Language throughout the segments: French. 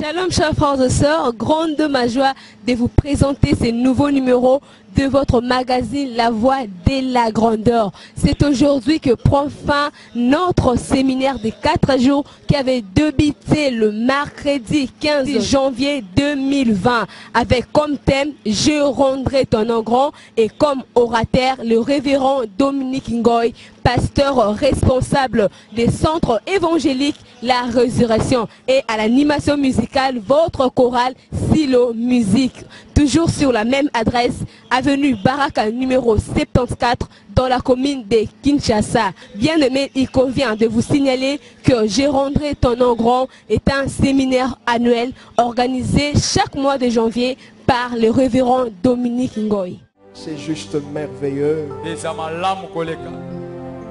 Shalom chers frères et sœurs, grande de ma joie de vous présenter ces nouveaux numéros de votre magazine La Voix de la Grandeur. C'est aujourd'hui que prend fin notre séminaire de 4 jours qui avait débuté le mercredi 15 janvier 2020 avec comme thème « Je rendrai ton nom grand » et comme orateur le révérend Dominique Ngoy, pasteur responsable des centres évangéliques La Résurrection, et à l'animation musicale votre chorale Silo Musique. Toujours sur la même adresse, avenue Baraka numéro 74 dans la commune de Kinshasa. Bien aimé, il convient de vous signaler que Je rendrai ton nom grand est un séminaire annuel organisé chaque mois de janvier par le révérend Dominique Ngoy. C'est juste merveilleux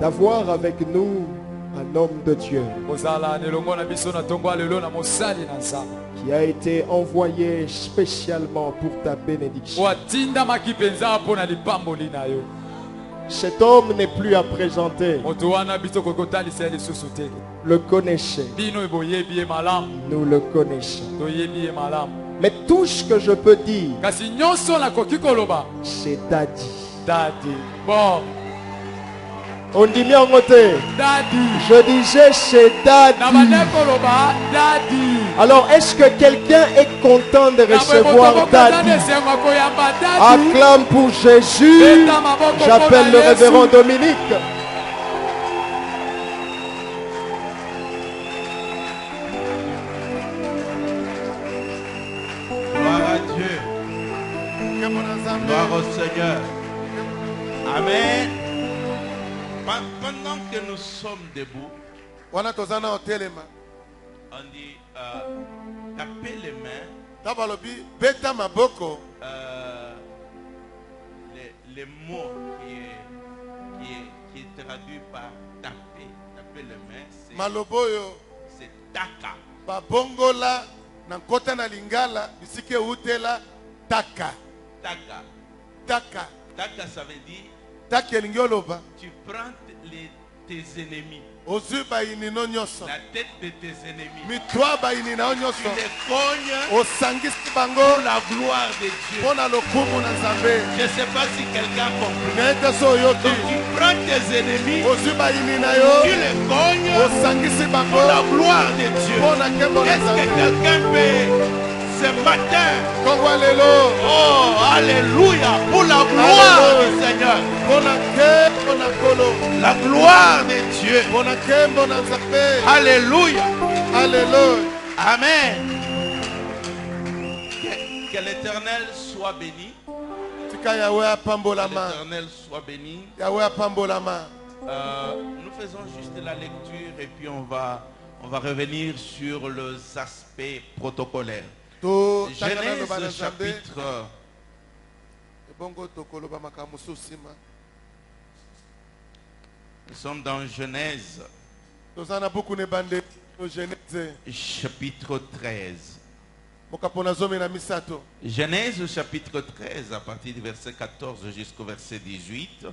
d'avoir avec nous un homme de Dieu qui a été envoyé spécialement pour ta bénédiction. Cet homme n'est plus à présenter. Le connaissez. Nous le connaissons. Mais tout ce que je peux dire, c'est Daddy. Bon. On dit bien en côté. Je disais c'est Daddy. Alors est-ce que quelqu'un est content de recevoir Daddy? Acclame pour Jésus. J'appelle le révérend Dominique. Gloire à Dieu. Gloire au Seigneur. Amen. Pendant que nous sommes debout, on dit taper les mains. Les mots qui est traduit par taper les mains, c'est taka. Taka, ça veut dire tu prends tes ennemis, la tête de tes ennemis, tu les cognes pour la gloire de Dieu. Je ne sais pas si quelqu'un comprend. Donc tu prends tes ennemis, tu les cognes pour la gloire de Dieu. Est-ce que quelqu'un peut ce matin? Oh, alléluia, pour la gloire du Seigneur. La gloire de Dieu. Alléluia. Amen. Que l'Éternel soit béni. Que l'Éternel soit béni. Nous faisons juste la lecture et puis on va revenir sur les aspects protocolaires. Genèse chapitre. Nous sommes dans Genèse chapitre 13. Genèse chapitre 13 à partir du verset 14 jusqu'au verset 18.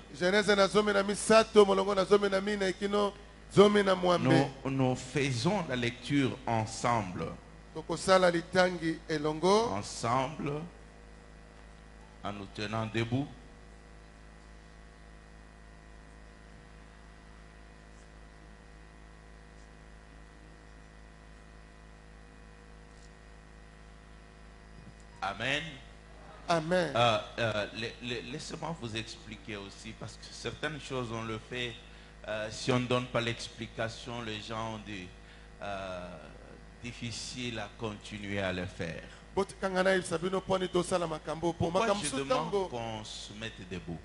Nous faisons la lecture ensemble. Ensemble, en nous tenant debout. Amen. Amen. Laissez-moi vous expliquer aussi, parce que certaines choses on le fait, si on ne donne pas l'explication, les gens ont dit difficile à continuer à le faire. Pourquoi je demande qu'on se mette debout?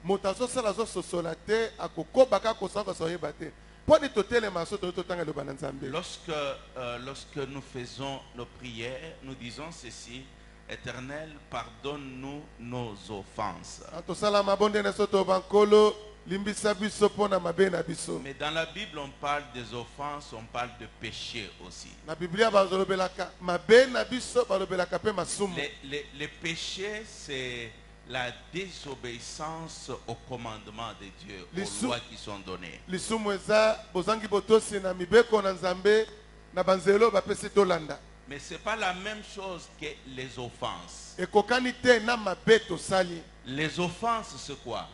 Lorsque nous faisons nos prières, nous disons ceci: Éternel, pardonne-nous nos offenses. Mais dans la Bible, on parle des offenses, on parle de péché aussi. Les péchés, c'est la désobéissance au commandement de Dieu, aux lois qui sont données. Mais ce n'est pas la même chose que les offenses. Les offenses, c'est quoi?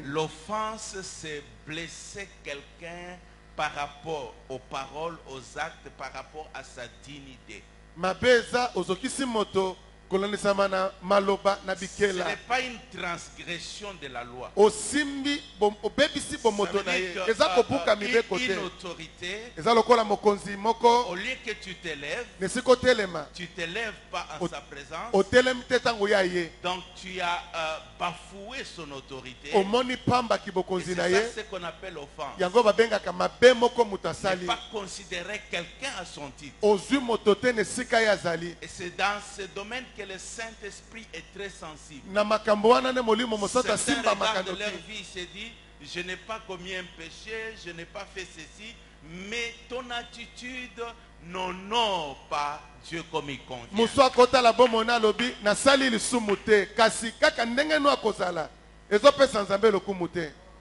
L'offense, c'est blesser quelqu'un par rapport aux paroles, aux actes, par rapport à sa dignité. Ce n'est pas une transgression de la loi. Ça veut dire une autorité, au lieu que tu t'élèves, tu ne t'élèves pas en sa présence. Donc tu as bafoué son autorité. Et c'est ça ce qu'on appelle offense. Ne pas considérer quelqu'un à son titre. Et c'est dans ce domaine que le Saint-Esprit est très sensible. Certains regardent leur vie, se disent, je n'ai pas commis un péché, je n'ai pas fait ceci, mais ton attitude n'honore pas Dieu comme il convient.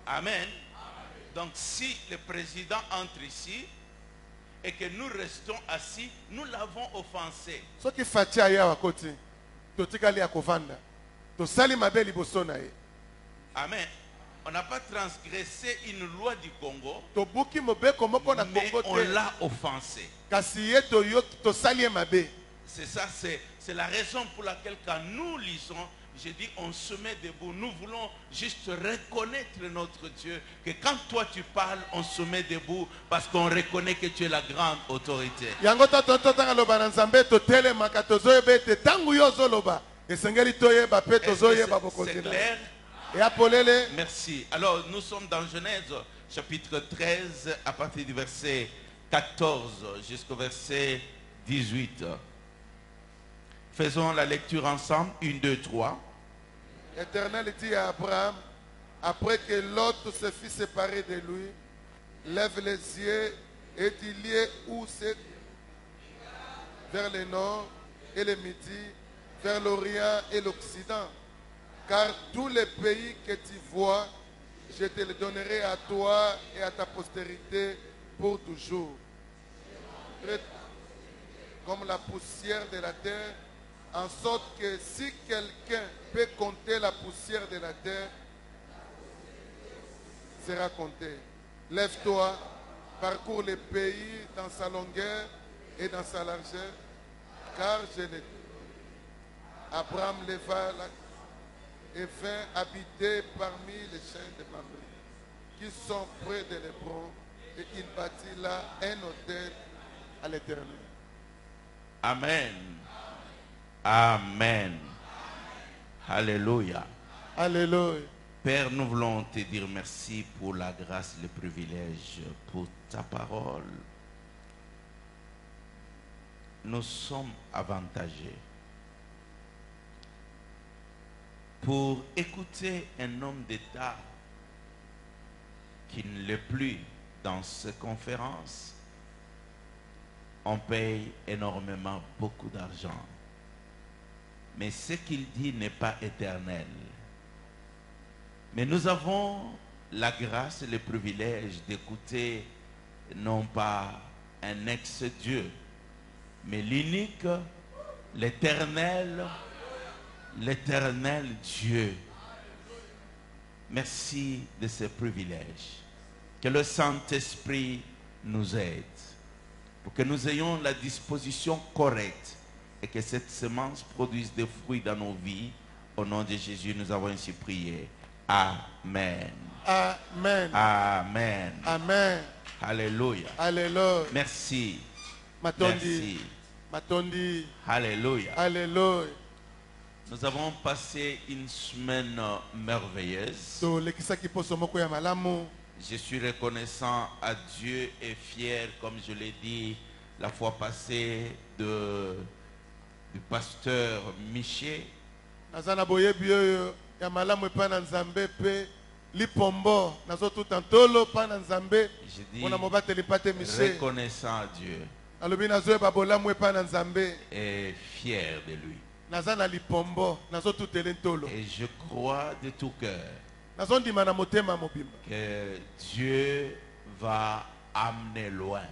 Amen. Donc si le président entre ici et que nous restons assis, nous l'avons offensé. Amen. On n'a pas transgressé une loi du Congo, mais on l'a offensé. C'est ça, c'est la raison pour laquelle quand nous lisons, je dis on se met debout. Nous voulons juste reconnaître notre Dieu. Que quand toi tu parles, on se met debout parce qu'on reconnaît que tu es la grande autorité. C'est clair? Merci. Alors nous sommes dans Genèse chapitre 13 à partir du verset 14 jusqu'au verset 18. Faisons la lecture ensemble. 1, 2, 3. L'Éternel dit à Abraham, après que Lot se fit séparer de lui, lève les yeux et dis-lui où c'est, vers le nord et le midi, vers l'Orient et l'Occident. Car tous les pays que tu vois, je te les donnerai à toi et à ta postérité pour toujours. Comme la poussière de la terre, en sorte que si quelqu'un peut compter la poussière de la terre, sera compté. Lève-toi, parcours le pays dans sa longueur et dans sa largeur, car je l'ai dit. Abraham leva et vint habiter parmi les chaînes de Mamré, qui sont près de l'Hébron, et il bâtit là un autel à l'Éternel. Amen. Amen. Alléluia. Alléluia. Père, nous voulons te dire merci pour la grâce, le privilège, pour ta parole. Nous sommes avantagés pour écouter un homme d'État qui ne l'est plus dans ces conférences. On paye énormément, beaucoup d'argent. Mais ce qu'il dit n'est pas éternel. Mais nous avons la grâce et le privilège d'écouter non pas un ex-Dieu, mais l'unique, l'éternel Dieu. Merci de ce privilège. Que le Saint-Esprit nous aide pour que nous ayons la disposition correcte et que cette semence produise des fruits dans nos vies. Au nom de Jésus, nous avons ainsi prié. Amen. Amen. Amen. Amen. Alléluia. Alléluia. Merci. Matondi. Merci. Matondi. Alléluia. Alléluia. Nous avons passé une semaine merveilleuse. Je suis reconnaissant à Dieu et fier, comme je l'ai dit la fois passée, du pasteur Miché. Je dis reconnaissant à Dieu et fier de lui. Et je crois de tout cœur que Dieu va amener loin.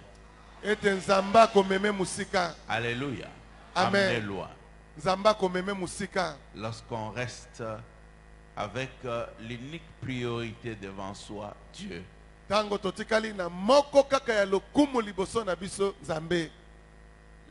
ete nzamba komeme musika. Alléluia. Amen. Amenez loin. Nzamba komeme musika. Lorsqu'on reste avec l'unique priorité devant soi, Dieu. Tango totikali na moko kaka ya lokumu liboso na biso Nzambe.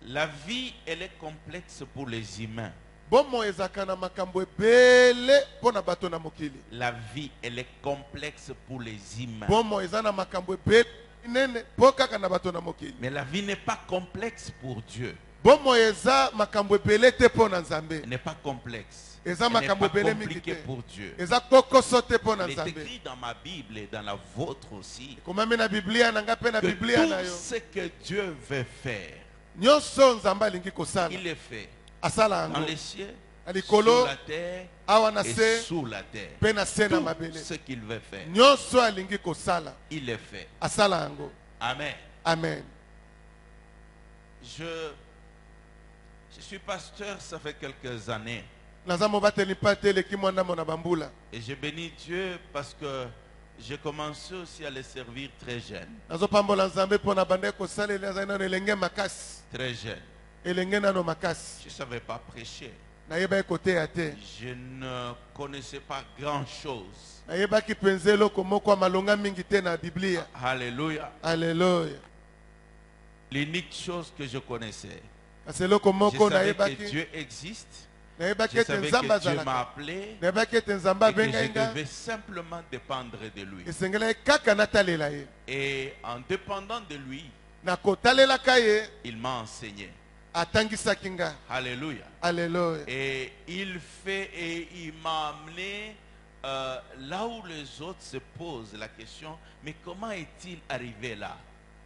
La vie, elle est complexe pour les humains. Bomo ezaka na makambo ebele pona bato na mokili. La vie, elle est complexe pour les humains. Bomo ezana makambo ebele nene po kaka na bato na mokili. Mais la vie n'est pas complexe pour Dieu. Bomo eza makambo ebele te pona Nzambe. Elle n'est pas complexe. Eza Elle n'est makambo pas ebele mingi compliquée te. pour Dieu. Eza kokoso te pona Il est Nzambe. écrit dans ma Bible et dans la vôtre aussi Komami na Biblia na nga pe na que Biblia na tout yo. ce que Dieu veut faire, Nyonso Nzambe alingi kosala. il le fait Asala dans yango. les cieux, Alikolo, sur la terre awa na et se sous la terre. pe na se na Tout mabele. ce qu'il veut faire, Nyonso alingi kosala. il le fait. Asala yango. Amen. Amen. Je suis pasteur, ça fait quelques années. Naza mobateli pate leki mwana mona bambula. Et je bénis Dieu parce que j'ai commencé aussi à le servir très jeune. Nazo pambola Nzambe pona bande kosala na zana elenge makasi. Très jeune. Elenge nano makasi. Je ne savais pas prêcher. Nayeba ekote ya te. Je ne connaissais pas grand-chose. Nayeba ki penzelo komoko malonga mingi te na Biblia. Alléluia. Alléluia. L'unique chose que je connaissais, Aselo je komoko savais nayeba que ki. Dieu existe. Nayeba Je ki savais Nzamba que Dieu m'a zalaka. appelé Nayeba ki Nzamba et que je benga. devais simplement dépendre de lui. Esengela kaka natalela ye. Et en dépendant de lui, Na kotalela kaye il m'a enseigné. atangisa kinga. Alléluia. Alléluia. Et il m'a amené là où les autres se posent la question, mais comment est-il arrivé là?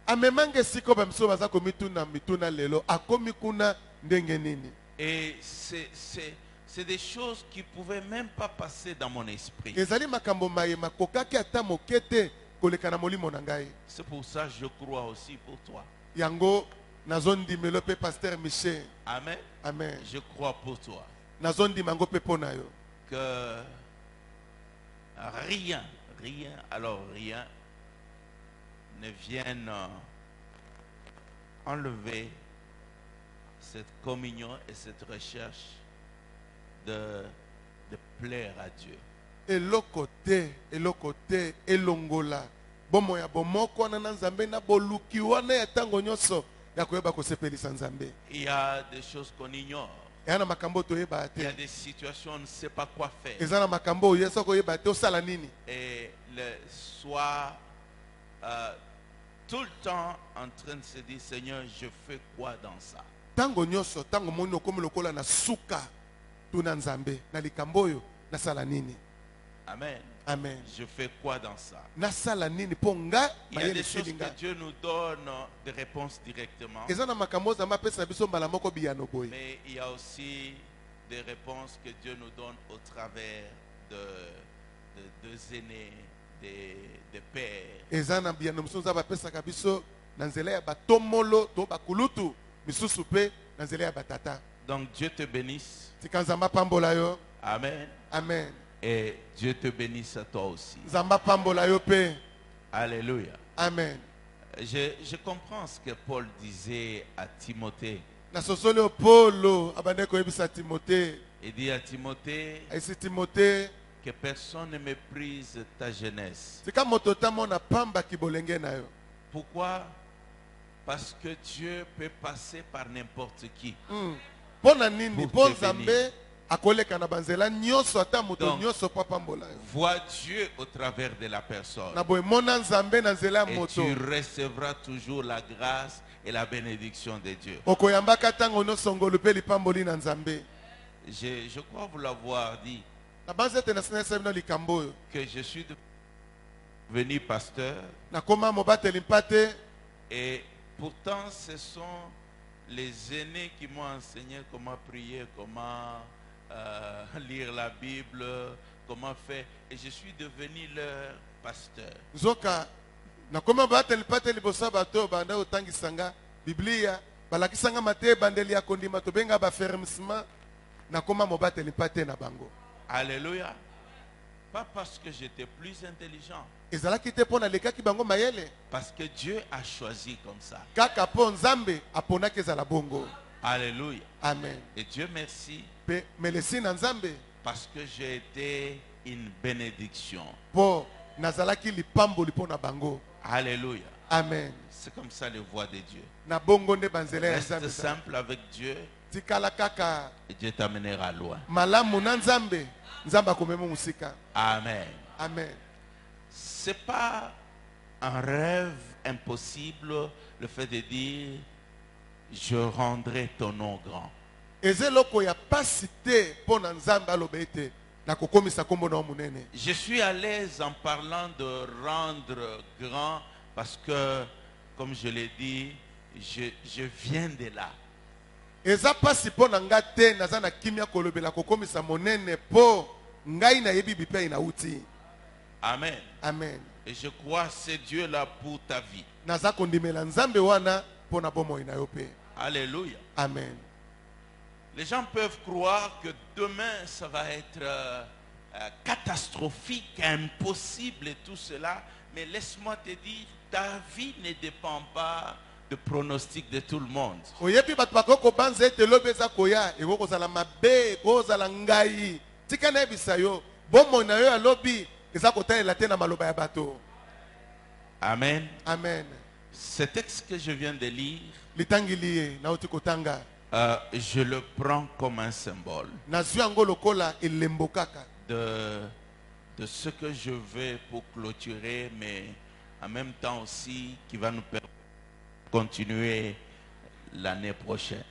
Amemange siko bamso baza komituna mituna lelo akomi kuna ndenge nini. Et c'est des choses qui ne pouvaient même pas passer dans mon esprit. Ezali makambo mayema kokaki ata mokete koleka na molimo na ngai. C'est pour ça que je crois aussi pour toi. Yango nazondimelo pe pasteur Michel. Amen. Amen. Je crois pour toi Nazondimango pe pona yo. que rien ne vienne enlever cette communion et cette recherche de plaire à Dieu. Eloko te, elongola. Bomo ya bomoko na Nzambe na boluki wana ya tango nyonso ya koyeba kosepelisa Nzambe. Il y a des choses qu'on ignore. Yana makambo toyeba Il y a te. des situations où on ne sait pas quoi faire. Ezana makambo yesa koyeba te osala nini. Et soit tout le temps en train de se dire, Seigneur, je fais quoi dans ça? Tango nyonso, tango moni okomi lokola na suka tuna Nzambe na likambo yo nasala nini. Amen. Amen. Je fais quoi dans ça? Nasala nini ponga Il y a des choses que Dieu nous donne des réponses directement. Ezana makambo za mapesa biso mbala moko biyano boy. Mais il y a aussi des réponses que Dieu nous donne au travers de deux aînés, des pères. Ezana biyano msunza bapesa kabiso na nzela ya batomolo to bakulutu misusu pe na nzela ya batata. Donc Dieu te bénisse. Tikanzamba pambola yo. Amen. Amen. Et Dieu te bénisse à toi aussi. Zamba pambola yo pe. Alléluia. Amen. Je comprends ce que Paul disait à Timothée. Na sosoli o Paulo abande ko yebisa Timothée. Il dit à Timothée Aisi Timothée que personne ne méprise ta jeunesse. tika moto tamo na pamba kibolenge na yo. Pourquoi? Parce que Dieu peut passer par n'importe qui. Pona nini Pour te Nzambe akoleka na banzela nyonso ata moto Donc, nyonso pa pambola yo. vois Dieu au travers de la personne. Na boye mona Nzambe na nzela ya Et moto. tu recevras toujours la grâce et la bénédiction de Dieu. Okoyambaka tango nyonso ngolu pe lipamboli na Nzambe. Je crois vous l'avoir dit Na banzete na sinesa bino likambo yo. que je suis devenu pasteur Na koma mobateli mpate. et pourtant ce sont les aînés qui m'ont enseigné comment prier, comment lire la Bible, comment faire, et je suis devenu leur pasteur. Zoka na koma mobateli mpate liboso bato banda otangisanga Biblia balakisanga mate bandeli ya kondima to benga ba fermissement na koma mobateli mpate na bango. Alléluia. Pas parce que j'étais plus intelligent. Parce que Dieu a choisi comme ça. Alléluia. Amen. Et Dieu merci. Parce que j'ai été une bénédiction. Alléluia. Amen. C'est comme ça les voies de Dieu. Reste simple avec Dieu. Et Dieu t'amènera loin. Amen. Amen. C'est pas un rêve impossible le fait de dire je rendrai ton nom grand. Je suis à l'aise en parlant de rendre grand parce que, comme je l'ai dit, je viens de là. Amen. Amen. Et je crois que c'est Dieu là pour ta vie. Alléluia. Amen. Les gens peuvent croire que demain ça va être catastrophique, impossible et tout cela. Mais laisse-moi te dire, ta vie ne dépend pas du pronostic de tout le monde. Amen. Amen. Ce texte que je viens de lire, je le prends comme un symbole de ce que je vais pour clôturer, mais en même temps aussi qui va nous permettre de continuer l'année prochaine.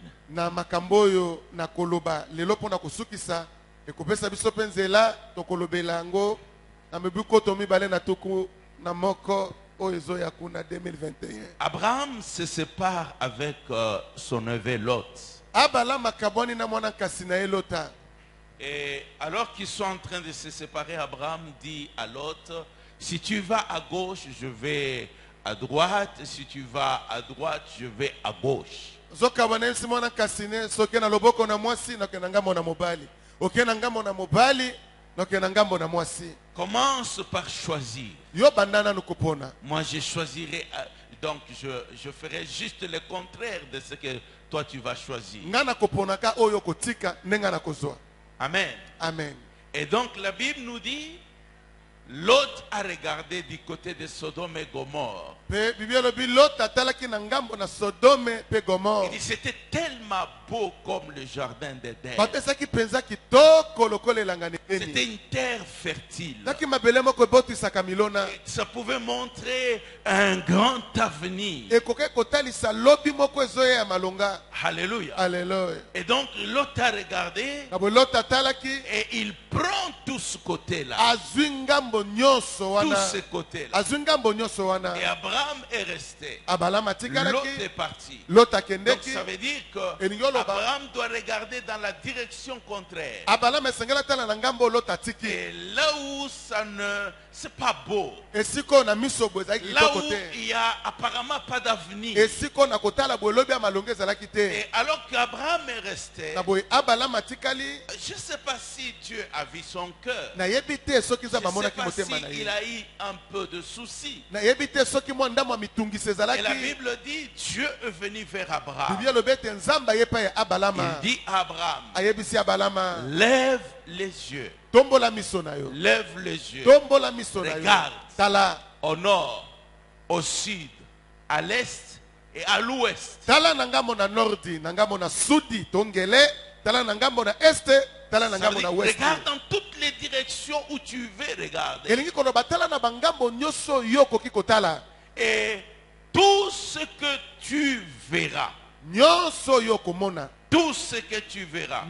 Abraham se sépare avec son neveu Lot. Et alors qu'ils sont en train de se séparer, Abraham dit à Lot, si tu vas à gauche, je vais à droite. Si tu vas à droite, je vais à gauche. Commence par choisir. Moi, je choisirai, donc je ferai juste le contraire de ce que toi tu vas choisir. Amen. Amen. Et donc la Bible nous dit, Lot a regardé du côté de Sodome et Gomorre. Il dit c'était tellement beau comme le jardin d'Éden. C'était une terre fertile. Et ça pouvait montrer un grand avenir. Alléluia. Et donc Lot a regardé et il prend tout ce côté-là. Tout ce côté-là. Et Abraham est resté. Lot est parti. Donc ça veut dire que Abraham doit regarder dans la direction contraire. Et là où ça ne... c'est pas beau. Là où il n'y a apparemment pas d'avenir. Et alors qu'Abraham est resté, je ne sais pas si Dieu a vu son cœur. Je ne sais pas s'il a eu un peu de soucis. Et la Bible dit, Dieu est venu vers Abraham. Il dit à Abraham, lève les yeux. Lève les yeux. Regarde au nord, au sud, à l'est et à l'ouest. Regarde dans toutes les directions où tu veux regarder. Et tout ce que tu verras. Tout ce que tu verras.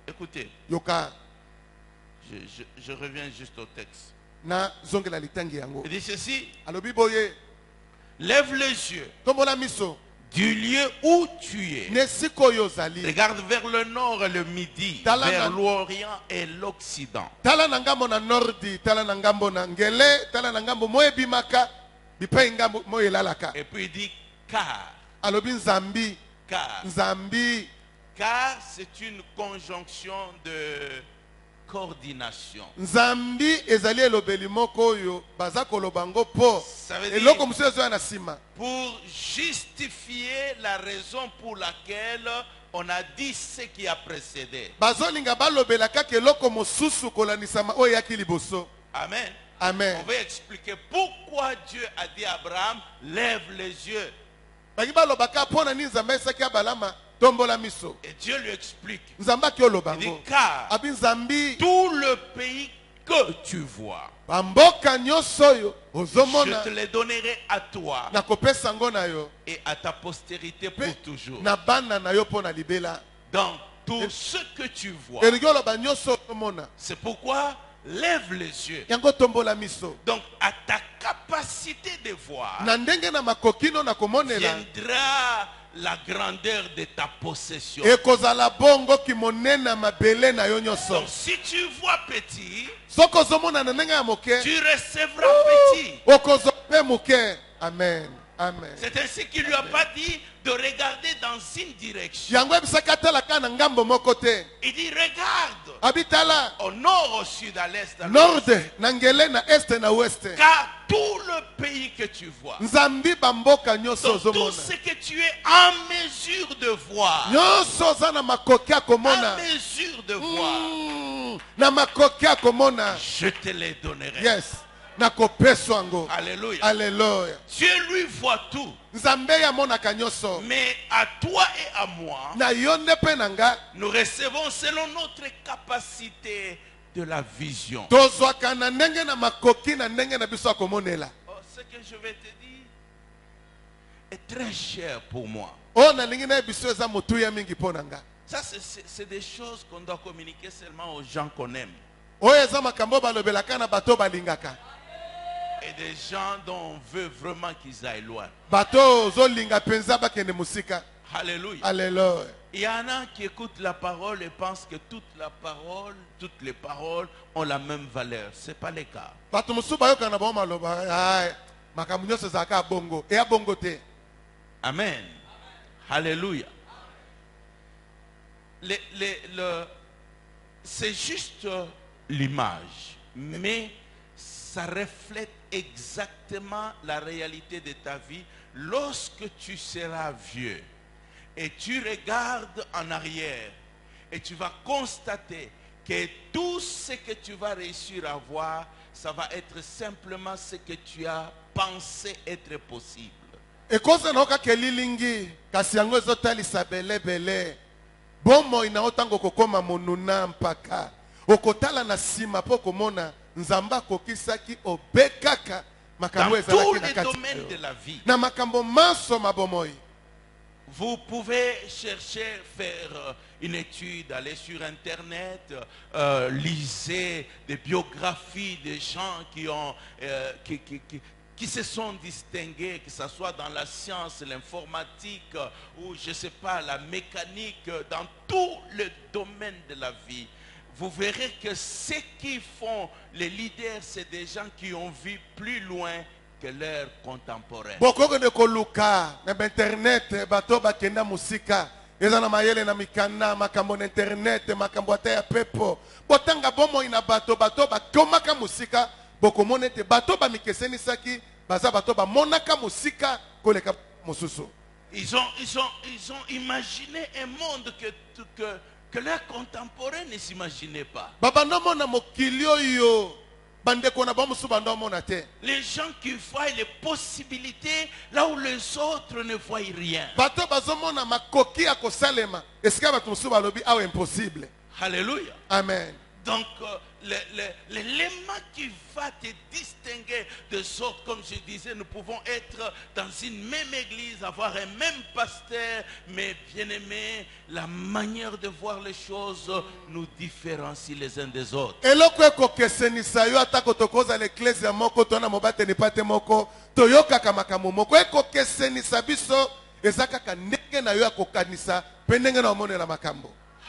Écoutez. Je reviens juste au texte. Il dit ceci. Lève les yeux du lieu où tu es. Regarde vers le nord et le midi, vers l'orient et l'occident. Et puis il dit car. Car c'est une conjonction coordination. Nzambi ezali elobeli moko oyo baza kolobango po eloko mususu ezo na sima. Pour justifier la raison pour laquelle on a dit ce qui a précédé. Bazolinga balobela kaka eloko mosusu kolanisama oyo yaki liboso. Amen. Amen. On va expliquer pourquoi Dieu a dit à Abraham, lève les yeux. Bangi balobaka pona ni Nzambe esaki abalama tombola miso. Et Dieu lui explique. Nzamba ki olobango. Il dit, car abi Nzambi tout le pays que tu vois, bamboka nyonso oyo ozomona je te les donnerai à toi nakopesa ngo na yo et à ta postérité pour toujours. na bana na yo pona libela. Dans tout ce que tu vois. Elingi oloba nyonso ozomona. C'est pourquoi lève les yeux. Yango tombola miso. Donc à ta capacité de voir na ndenge na makokino na komonela viendra la grandeur de ta possession. ekozala bongo kimonena mabele na yo nyonso. Donc si tu vois petit, soko ozomona na ndenge ya moke tu recevras petit. okozope moke. Amen. Amen. C'est ainsi qu'il lui a pas dit de regarder dans une direction. Yango ebisaka tala ka na ngambo moko te. Il dit regarde Abitala au nord, au sud, à l'est, à nord l'ouest. na ngele na este na ouest. Car tout le pays que tu vois, Nzambi bamboka nyonso donc tout ozomona. ce que tu es en mesure de voir, Nyonso za na makoki ya en komona. mesure de voir, Na makoki ya komona. je te les donnerai. Yes. Na kopeswa ngo. Alléluia. Alléluia. Dieu lui voit tout. Nzambe ya monaka nyonso. Mais à toi et à moi, Na yo nde pe na nga nous recevons selon notre capacité de la vision. tozwaka na ndenge na makoki na ndenge na biso ya komonela. Oh, ce que je vais te dire est très cher pour moi. O na ndenge na biso eza motuya mingi mpo na nga. Ça, c'est des choses qu'on doit communiquer seulement aux gens qu'on aime. Oyo eza makambo balobelaka na bato balingaka. Et des gens dont on veut vraiment qu'ils aillent loin. Bato zolinga penza bakende musika. Alléluia. Alléluia. Il y en a qui écoutent la parole et pensent que toutes les paroles ont la même valeur. Ce n'est pas le cas. Bato musu bayoka na bo maloba. Ai, makambo nyonso ezaka bongo. Eya bongo te. Amen. Alléluia. C'est juste l'image, mais ça reflète exactement la réalité de ta vie lorsque tu seras vieux et tu regardes en arrière et tu vas constater que tout ce que tu vas réussir à voir, ça va être simplement ce que tu as pensé être possible. Ekoza na oka kelilingi kasi yango ezotalisa bele. Bomo inaotango kokoma monuna mpaka. Okotala na sima po komona Nzamba kokisaki obekaka makambo ezalaki dans tous na les kati. domaines de la vie. Na makambo maso mabomoi. Vous pouvez chercher, faire une étude, aller sur Internet, lisez des biographies des gens qui se sont distingués, que ce soit dans la science, l'informatique, ou je ne sais pas, la mécanique, dans tous les domaines de la vie. Vous verrez que ce qui font les leaders, c'est des gens qui ont vu plus loin que leurs contemporains. Boko de koluka na internet bato bakenda musika. Eza na mayele na mikana makambo na internet makambo ata ya pepo. Botanga bomo ina bato bakomaka musika boko monete bato ba mikeseni saki baza bato ba monaka musika koleka mususu. Ils ont imaginé un monde que leurs contemporains ne s'imaginaient pas. Baba no mona mokilio yo. Les gens qui voient les possibilités là où les autres ne voient rien. Alléluia. Amen. Donc l'élément qui va te distinguer des autres, comme je disais, nous pouvons être dans une même église, avoir un même pasteur, mais bien aimé, la manière de voir les choses nous différencie les uns des autres.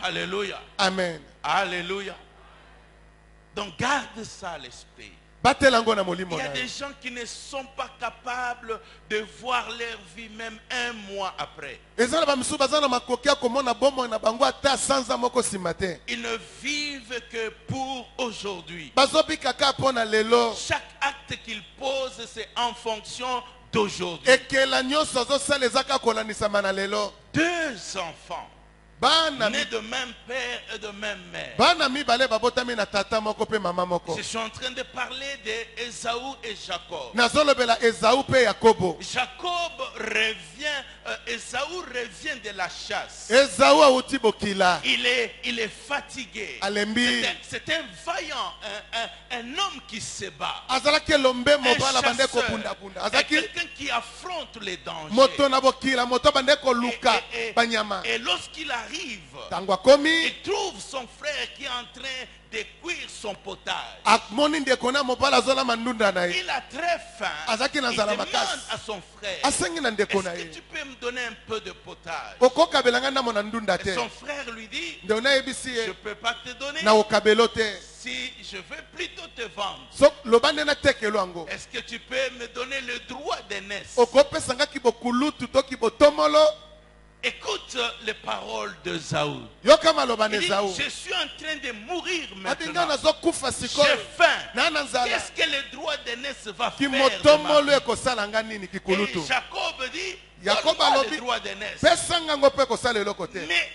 Alléluia. Amen. Alléluia. Donc garde ça à l'esprit. Il y a des gens qui ne sont pas capables de voir leur vie même un mois après. Ils ne vivent que pour aujourd'hui. Chaque acte qu'ils posent, c'est en fonction d'aujourd'hui. 2 enfants nés de même père et de même mère. Je suis en train de parler d'Ésaü et Jacob. Jacob revient, Ésaü revient de la chasse. Il est fatigué. C'est un vaillant, un homme qui se bat. Un chasseur, quelqu'un qui affronte les dangers. Et lorsqu'il arrive, il trouve son frère qui est en train de cuire son potage. Il a très faim. Il demande à son frère, est-ce que tu peux me donner un peu de potage? Et son frère lui dit, je ne peux pas te donner. Si je veux plutôt te vendre, est-ce que tu peux me donner le droit d'aînesse? Écoute les paroles de Ésaü. Il dit, je suis en train de mourir maintenant. J'ai faim. Qu'est-ce que le droit d'aînesse va faire de ma vie? Et Jacob dit, donne-moi le droit d'aînesse. Mais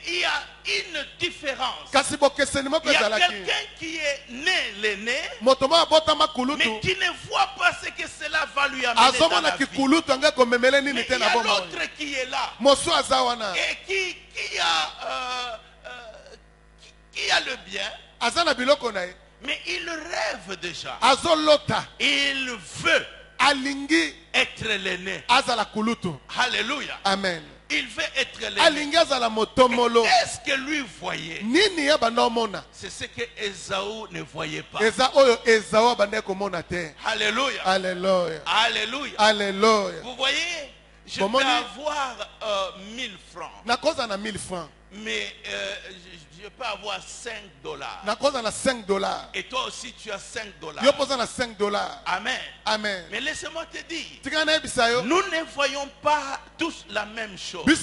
il y a une différence. Il y a quelqu'un qui est né l'aîné, mais qui ne voit pas ce que cela va lui amener dans la vie. Mais il y a l'autre qui est là et qui a le bien, mais il rêve déjà. Il veut être l'aîné. Alléluia. Amen. Il veut être l'aîné. Est-ce que lui voyait? C'est ce que Ésaü ne voyait pas. Alléluia. Alléluia. Alléluia. Vous voyez, je peux avoir 1000 francs. Mais je peux avoir $5. Et toi aussi tu as $5. Amen. Amen. Mais laisse-moi te dire, nous ne voyons pas tous la même chose. Avec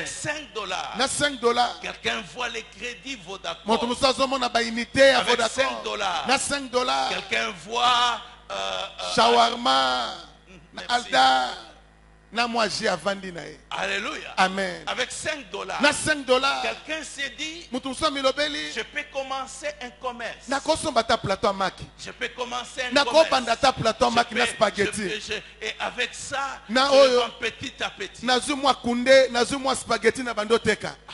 $5, quelqu'un voit les crédits Vodacom. Avec $5, quelqu'un voit shawarma, Alda. Alléluia. Amen. Avec $5, quelqu'un s'est dit, je peux commencer un commerce. Je peux commencer un commerce. Et avec ça, je vends petit à petit.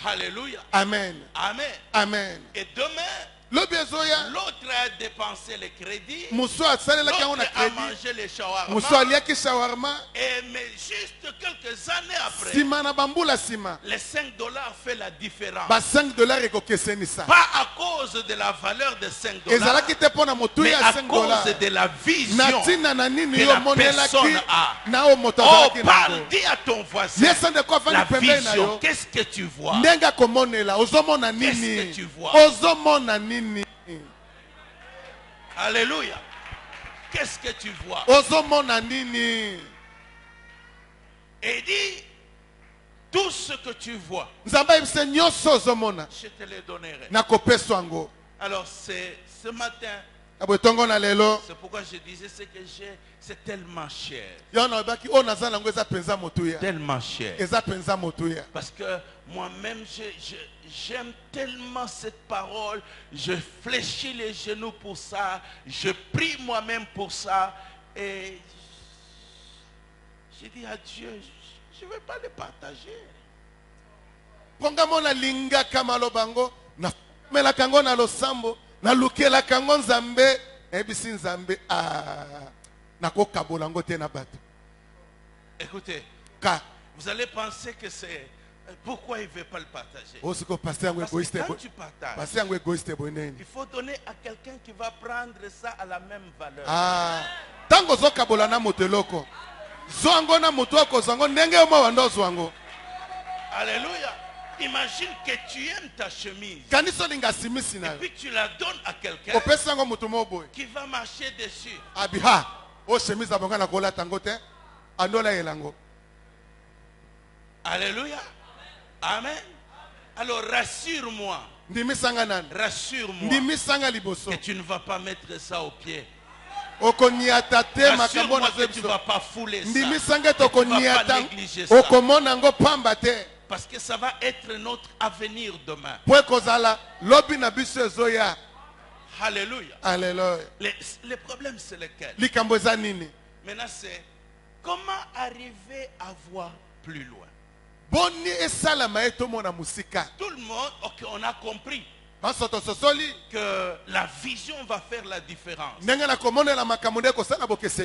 Alléluia. Amen. Amen. Amen. Et demain, l'autre a dépensé les crédits, l'autre a mangé les shawarma, mais juste quelques années après, les $5 fait la différence. Pas à cause de la valeur de $5, mais à cause de la vision que la personne a. Oh, parle, dis à ton voisin, la vision, qu'est-ce que tu vois? Qu'est-ce que tu vois? Alléluia. Qu'est-ce que tu vois? Et dit, tout ce que tu vois, je te le donnerai. Alors ce matin, c'est pourquoi je disais ce que j'ai, c'est tellement cher. Tellement cher. Parce que moi-même, j'aime tellement cette parole. Je fléchis les genoux pour ça. Je prie moi-même pour ça. Et je dis à Dieu, je ne vais pas le partager. Écoutez, vous allez penser que c'est pourquoi il ne veut pas le partager. Parce que quand tu partages, il faut donner à quelqu'un qui va prendre ça à la même valeur. Alléluia. Imagine que tu aimes ta chemise. Et puis tu la donnes à quelqu'un qui va marcher dessus. Alléluia. Amen. Alors rassure-moi. Rassure-moi que tu ne vas pas mettre ça au pied. Rassure-moi que tu ne vas pas fouler ça. Que tu ne vas pas négliger ça. Parce que ça va être notre avenir demain. Alléluia. Alléluia. Les problèmes, c'est lesquels? Maintenant, c'est comment arriver à voir plus loin. Tout le monde, ok, on a compris que la vision va faire la différence.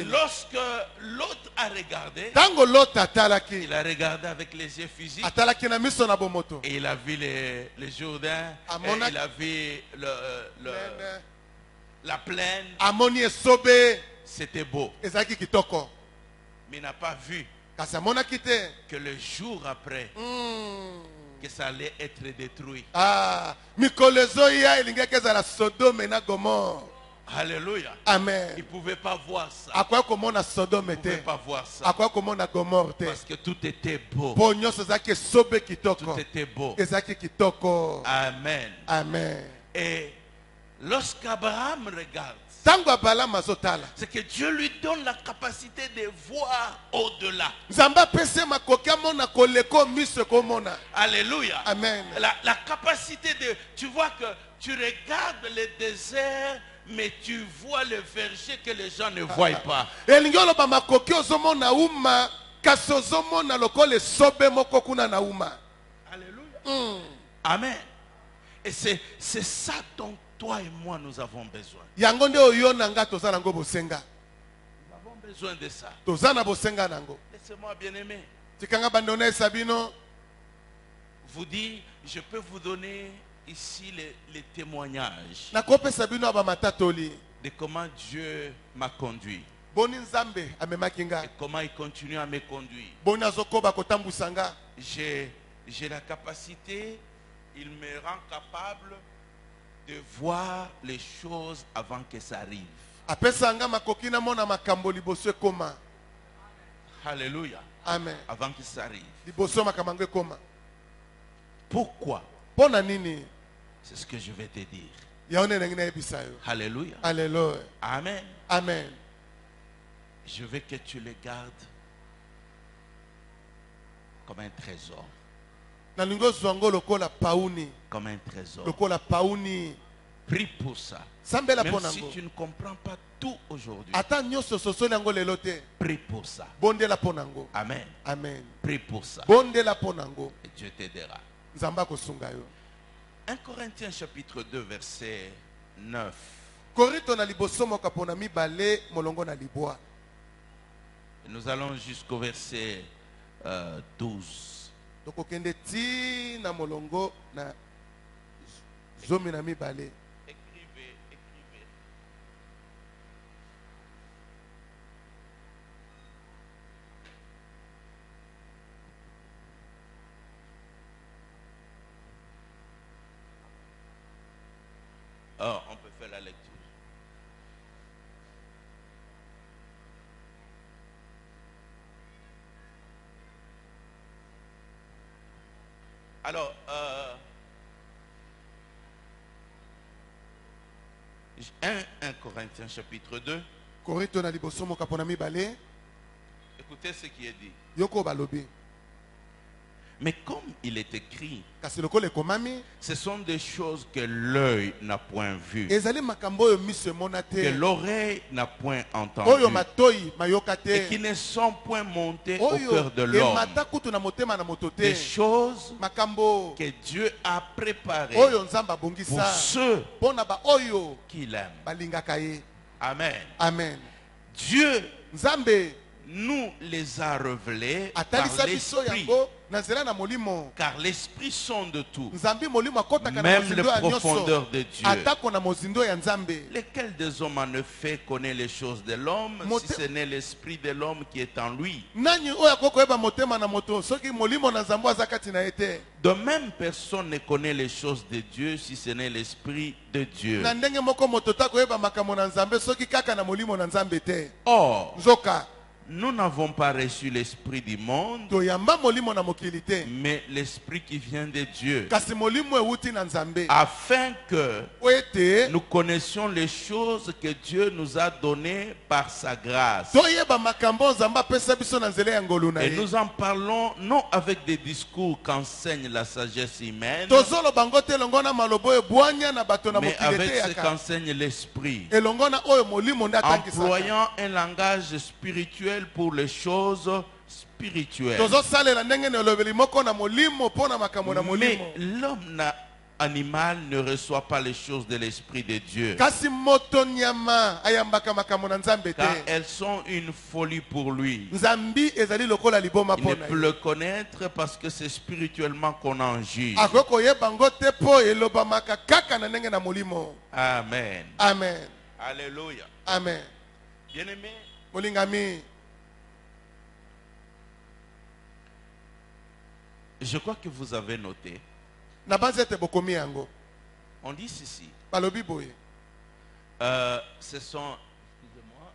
Lorsque l'autre a regardé, il a regardé avec les yeux physiques, et il a vu les Jourdains, et il a vu la plaine. C'était beau. Mais il n'a pas vu que le jour après, que ça allait être détruit. Alléluia. Amen. Il ne pouvait pas voir ça. Il ne pouvait pas voir ça. Parce que tout était beau. Tout était beau. Amen. Amen. Et lorsqu'Abraham regarde, c'est que Dieu lui donne la capacité de voir au-delà. Alléluia. Amen. La capacité de... Tu vois que tu regardes le désert, mais tu vois le verger que les gens ne voient pas. Alléluia. Amen. Et c'est ça dont toi et moi nous avons besoin. Nous avons besoin de ça. Laissez-moi bien aimer. Vous dites, je peux vous donner ici les témoignages de comment Dieu m'a conduit. Et comment il continue à me conduire. J'ai la capacité, il me rend capable de voir les choses avant que ça arrive. Alléluia. Amen. Avant que ça arrive. Pourquoi? C'est ce que je vais te dire. Alléluia. Alléluia. Amen. Amen. Je veux que tu le gardes comme un trésor. Comme un trésor. Prie pour ça. Même si tu ne comprends pas tout aujourd'hui, prie pour ça. Amen. Amen. Prie pour ça. Et Dieu t'aidera. 1 Corinthiens chapitre 2 verset 9. Et nous allons jusqu'au verset 12. Écrivez. Oh, on peut faire la lecture. Alors, 1 Corinthiens chapitre 2. Écoutez ce qui est dit. Mais comme il est écrit, ce sont des choses que l'œil n'a point vues, que l'oreille n'a point entendues, et qui ne sont point montées au cœur de l'homme. Des choses que Dieu a préparées pour ceux qui l'aiment. Amen. Amen. Dieu nous les a révélées par l'Esprit. Car l'esprit sonde tout, même même les profondeurs de Dieu. Lequel Lequel des hommes en effet connaît les choses de l'homme, si ce n'est l'esprit de l'homme qui est en lui? De même, personne ne connaît les choses de Dieu si ce n'est l'esprit de Dieu. Or, nous n'avons pas reçu l'esprit du monde, mais l'esprit qui vient de Dieu, afin que nous connaissions les choses que Dieu nous a données par sa grâce. Et nous en parlons non avec des discours qu'enseigne la sagesse humaine, mais avec ce qu'enseigne l'esprit, employant un langage spirituel pour les choses spirituelles. Mais l'homme animal ne reçoit pas les choses de l'esprit de Dieu, car elles sont une folie pour lui. Il ne peut le connaître parce que c'est spirituellement qu'on en juge. Amen. Amen. Alléluia. Amen. Bien-aimé, je crois que vous avez noté. On dit ceci. Ce sont, excusez-moi,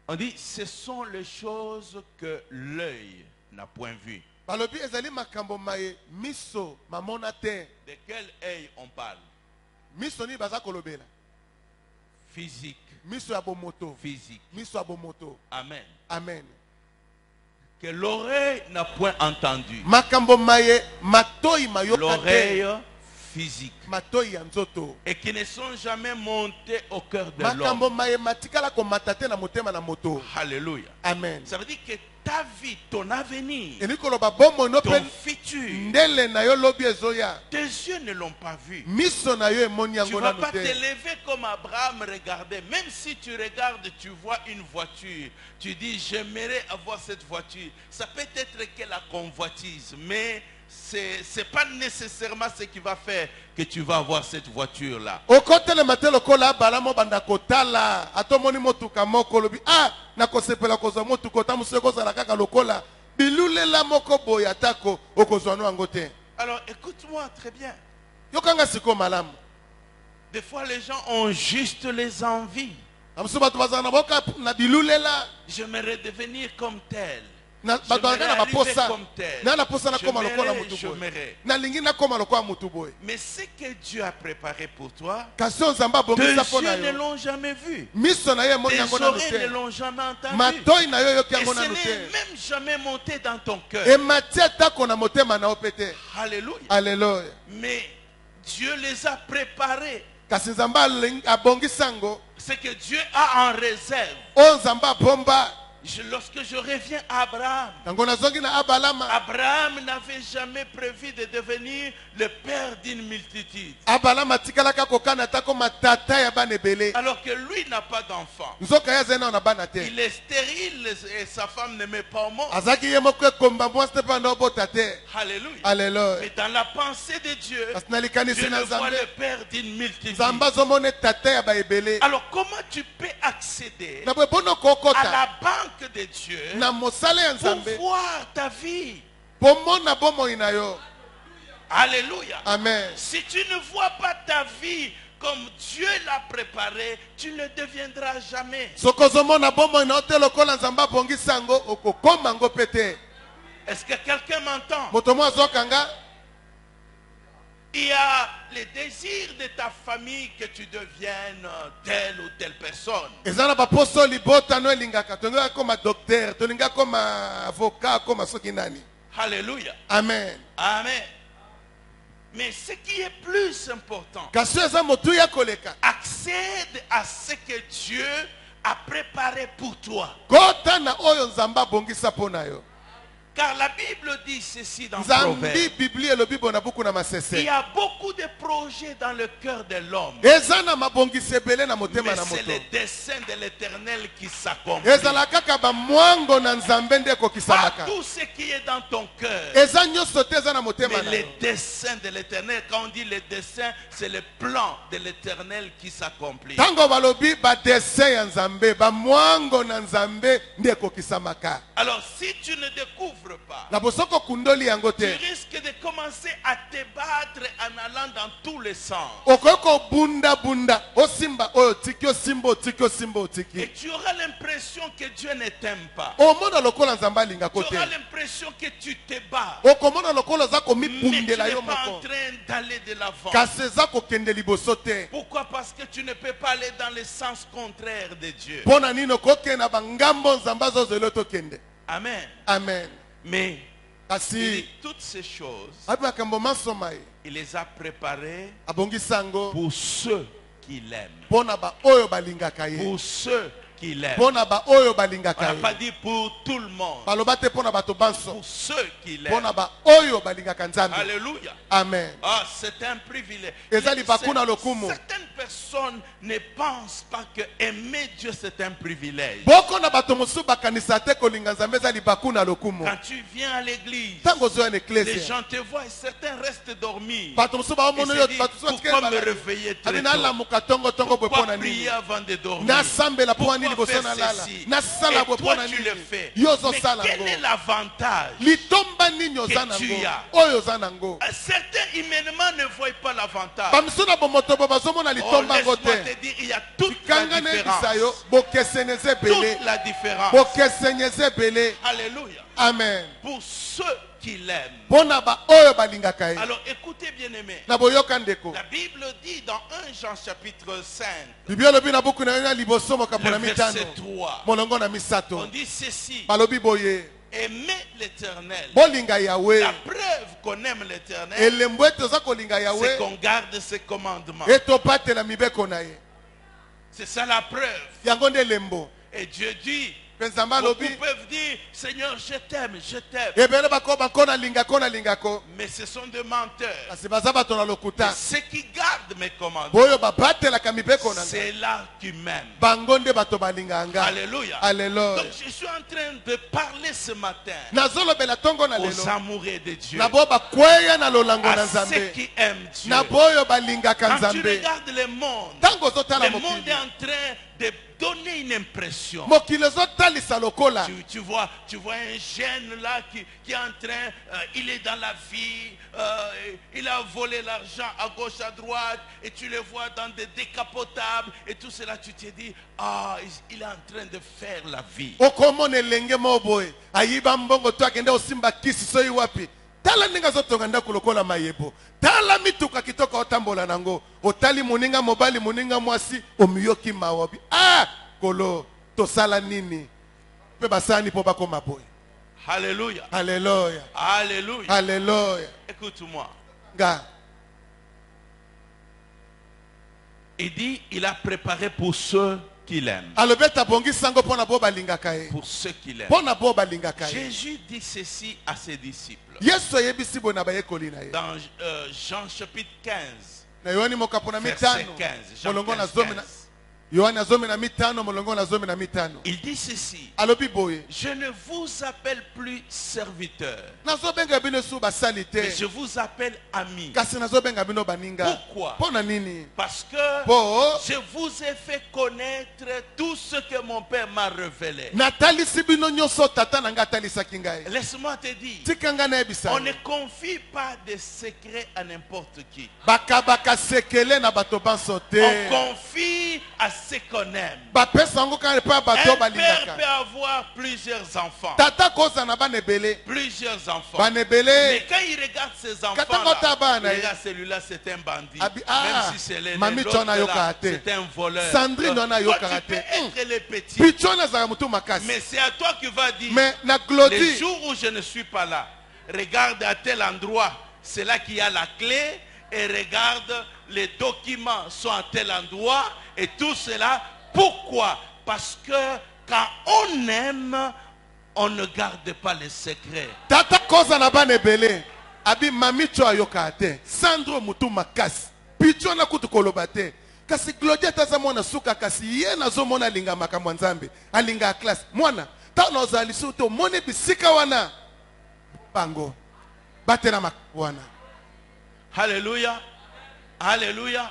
on dit ce sont les choses que l'œil n'a point vues. De quel œil on parle? Physique. Physique. Amen. Amen. Que l'oreille n'a point entendu. L'oreille physique. Et qui ne sont jamais montés au cœur de l'homme. Alléluia. Amen. Ça veut dire que ta vie, ton avenir, ton futur, tes yeux ne l'ont pas vu. Tu ne vas pas te lever comme Abraham regardait. Même si tu regardes, tu vois une voiture. Tu dis, j'aimerais avoir cette voiture. Ça peut être que la convoitise, mais ce n'est pas nécessairement ce qui va faire que tu vas avoir cette voiture-là. Alors écoute-moi très bien. Des fois les gens ont juste les envies. J'aimerais devenir comme tel. Mais ce que Dieu a préparé pour toi, tes yeux ne l'ont jamais vu, tes oreilles ne l'ont jamais entendu, et ce n'est même jamais monté dans ton cœur. Alléluia. Alléluia. Mais Dieu les a préparés. Ce que Dieu a en réserve. Lorsque je reviens à Abraham, Abraham n'avait jamais prévu de devenir le père d'une multitude. Alors que lui n'a pas d'enfant. Il est stérile et sa femme ne met pas au monde. Alléluia. Alléluia. Mais dans la pensée de Dieu, Dieu le voit le père d'une multitude. Alors comment tu peux accéder à la banque de Dieu pour voir ta vie? Alléluia. Amen. Si tu ne vois pas ta vie comme Dieu l'a préparé, tu ne deviendras jamais. Est-ce que quelqu'un m'entend? Il y a le désir de ta famille que tu deviennes telle ou telle personne. Alléluia. Amen. Amen. Mais ce qui est plus important, accède à ce que Dieu a préparé pour toi. Car la Bible dit ceci dans Proverbes. Il y a beaucoup de projets dans le cœur de l'homme. Eza na mabongisi ebele na Mais motema na c'est moto. le dessein de l'Éternel qui s'accomplit. Ezala kaka ba mwango na nzambe nde Pas kokisamaka. tout ce qui est dans ton cœur. Eza nyonso te eza na motema Mais na les yo. desseins de l'Éternel, quand on dit les desseins, c'est le plan de l'Éternel qui s'accomplit. Tango balobi ba dessin ya nzambe, ba mwango na nzambe nde kokisamaka. Alors si tu ne découvres pas, Na bosoko kundoli yango tu te. risques de commencer à te battre en allant dans tous les sens. Okoko bunda bunda, osimba oyo tiki osimba otiki osimba Et otiki. tu auras l'impression que Dieu ne t'aime pas. Omona lokola nzambe alinga Tu kote. auras l'impression que tu te bats. Okomona lokola za Mais tu n'es komibundela yo pas en moko. train d'aller de l'avant. Kasi eza kokende liboso te. Pourquoi? Parce que tu ne peux pas aller dans le sens contraire de Dieu. Pona nino kokenda bangambo nzambe azozela tokende. Amen. Amen. Mais il Kasi dit toutes ces choses, abi makambo masoma ye il les a préparées abongisa yango pour ceux qui l'aiment. pona ba oyo balingaka ye. Pour ceux qui l'aiment. Pona ba oyo On balingaka n'a ye. pas dit pour tout le monde. Baloba te pona bato banso. Pour ceux qui l'aiment. Pona ba oyo balingaka nzambe. Alléluia. Amen. Ah, c'est un privilège. Eza libakuna lokumu. Certaines personnes ne pensent pas que aimer Dieu c'est un privilège. Boko na bato mosusu bakanisa te kolinga nzambe eza libakuna lokumu. Quand tu viens à l'église, Tango ozoya na les eklesi. gens te voient et certains restent dormir. Bato mosusu Ils baomona se yo disent, bato mosusu pourquoi batikeli me bala. réveiller très Abi tôt? nalamuka tongo tongo boye Pourquoi pona nini. prier avant de dormir? Nasambela pona nini Pourquoi boso faire nalala. ceci? Nasala Et boye toi pona tu nini. le fais. Yo Mais ozosala quel est ngo. l'avantage? Litomba nini oza Que tu nango. as. Oyo oza nango. Certains humainement ne voient pas l'avantage. Bamisu na bomoto bo bazomona Oh, litomba ngo laisse-moi te. te dire, il y a toute la Kanga na ebisa yo différence. bokesene eza ebele. Toute la différence. Bokesene eza ebele. Alléluia. Amen. Pour ceux qui l'aiment. Pona ba oyo balingaka ye. Alors écoutez bien aimés. Na boyoka ndeko. La Bible dit dans 1 Jean chapitre 5, Biblia lobi na buku na yo na liboso le mokapo na mitano. verset 3. Molongo na On misato. dit ceci. Balobi boye. Aimer l'Éternel. Bolinga Yahweh. La preuve qu'on aime l'Éternel, Elembo ete oza kolinga c'est Yahweh. qu'on garde ses commandements. Etopatela mibeko na ye. C'est ça la preuve. Yango nde elembo. Et Dieu dit, Penzamba beaucoup lobi. peuvent dire, Seigneur, je t'aime, je t'aime. Ebele bako bakona lingako na lingako. Mais ce sont des menteurs. Kasi baza bato na lokuta. Ceux qui gardent mes commandements, Boyo babatelaka mibeko na nga. c'est là qui m'aiment. Bango nde bato balinganga. Alléluia. Alléluia. Donc je suis en train de parler ce matin Nazolobela tongo na aux lelo. amoureux de Dieu, Na bo bakweya na lolango na à ceux nzambe. qui aiment Dieu. Na boyo balingaka Quand tu nzambe. regardes le monde, Tango ozotala le monde mokili. est en train de donner une impression. Mokili ozotalisa lokola. Tu vois un jeune là qui est en train, il est dans la vie, il a volé l'argent à gauche, à droite, et tu le vois dans des décapotables, et tout cela, tu te dis, ah, il est en train de faire la vie. Okomona elenge moboye. Ayiba mbongo to akende osimba kisi soyi wapi. Tala ninga zotonga ndako lokola mayebo. Tala mituka kitoka otambola nango. Otali muninga mobali muninga mwasi omiyoki mawabi. Ah, kolo tosala nini? Pe basani po bakoma boye. Alléluia. Alléluia. Alléluia. Alléluia. Écoute-moi. Nga. Il dit, il a préparé pour ceux qui l'aiment. Alobeta bongi sango pona bo balingaka ye. Pour ceux qui l'aiment. Pona bo balingaka ye. Jésus dit ceci à ses disciples. Yesu yebisi bona bayekoli na ye. Dans Jean chapitre 15, Na Yohani mokapo na verset mitano. 15. Jean Molongo na 15, zomi na 15. Yohani azome na mitano molongo na zomi na mitano. Il dit ceci. Alobi boye. Je ne vous appelle plus serviteur, Nazobenga bino su basali te. mais je vous appelle ami. Kasi nazobenga bino baninga. Pourquoi? Pona nini? Parce que Po je vous ai fait connaître tout ce que mon Père m'a révélé. natalisi bino nyonso tata nanga atalisaki ngai. Laisse-moi te dire, Tikanga na ebisa. on ne confie pas des secrets à n'importe qui. Bakabaka sekele na bato banso On te. confie à ceux qu'on aime. Bapesa ngo kana pa bato Un père peut balingaka. avoir plusieurs enfants. Tata koza na bana ebele. Plusieurs enfants. Bana Mais ebele. quand il regarde ses Katango enfants, tabana, il regarde celui-là, c'est un bandit. Abi- ah, Même si c'est l'aîné, Mami l'autre Chona là, Yokate. c'est un voleur. Sandrine Donc, Nona toi, Yokate. tu peux être le petit. Pichona za mutu makasi. Mais c'est à toi qui vas dire, Mais na les glodi. jours où je ne suis pas là, regarde à tel endroit, c'est là qu'il y a la clé, et regarde, les documents sont à tel endroit, et tout cela. Pourquoi? Parce que quand on aime, on ne garde pas les secrets. Tata koza na bana ebele. Abi mami cho ayokate. Sandro mutu makasi. bicho na kutu kolobate kasi Claudia taza mwana suka kasi ye nazo mona linga makambo nzambe alinga classe mwana ta nozali soto mone bisika wana bango batela makwana. Alléluia. Alléluia.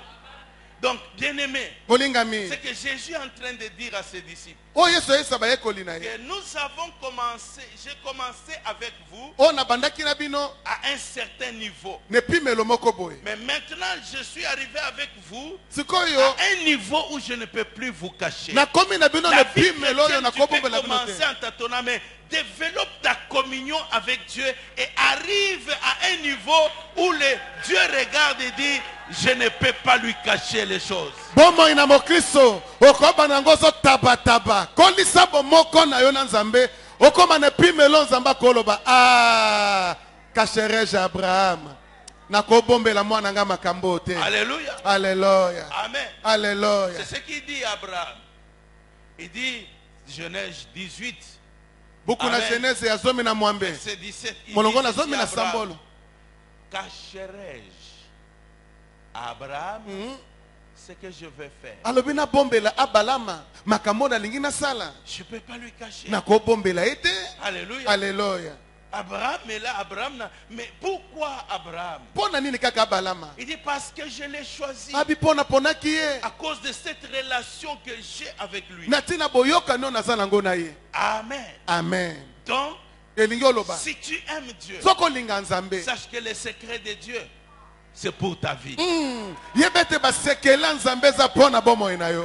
Donc, bien-aimé, c'est que Jésus est en train de dire à ses disciples que nous avons commencé, j'ai commencé avec vous à un certain niveau. Mais maintenant, je suis arrivé avec vous à un niveau où je ne peux plus vous cacher. La vie chrétienne, tu peux commencer en tâtonnant, mais développe ta communion avec Dieu et arrive à un niveau où Dieu regarde et dit je ne peux pas lui cacher les choses. Cacherai-je Abraham? Alléluia. Alléluia. Amen. Alléluia. C'est ce qu'il dit Abraham. Il dit Genèse 18. Beaucoup na Genèse ya zomi na mwambe. Verset 17. Molongo na zomi na sambolo. Cacherai-je Abraham ce que je vais faire? Alobina bombela abalama makamona lingi na sala. Je peux pas lui cacher. Na ko bombela ete. Alléluia. Alléluia. Abraham est là, Abraham. Mais pourquoi Abraham? Il dit parce que je l'ai choisi. À cause de cette relation que j'ai avec lui. Amen. Amen. Donc, si tu aimes Dieu, sache que le secret de Dieu, c'est pour ta vie.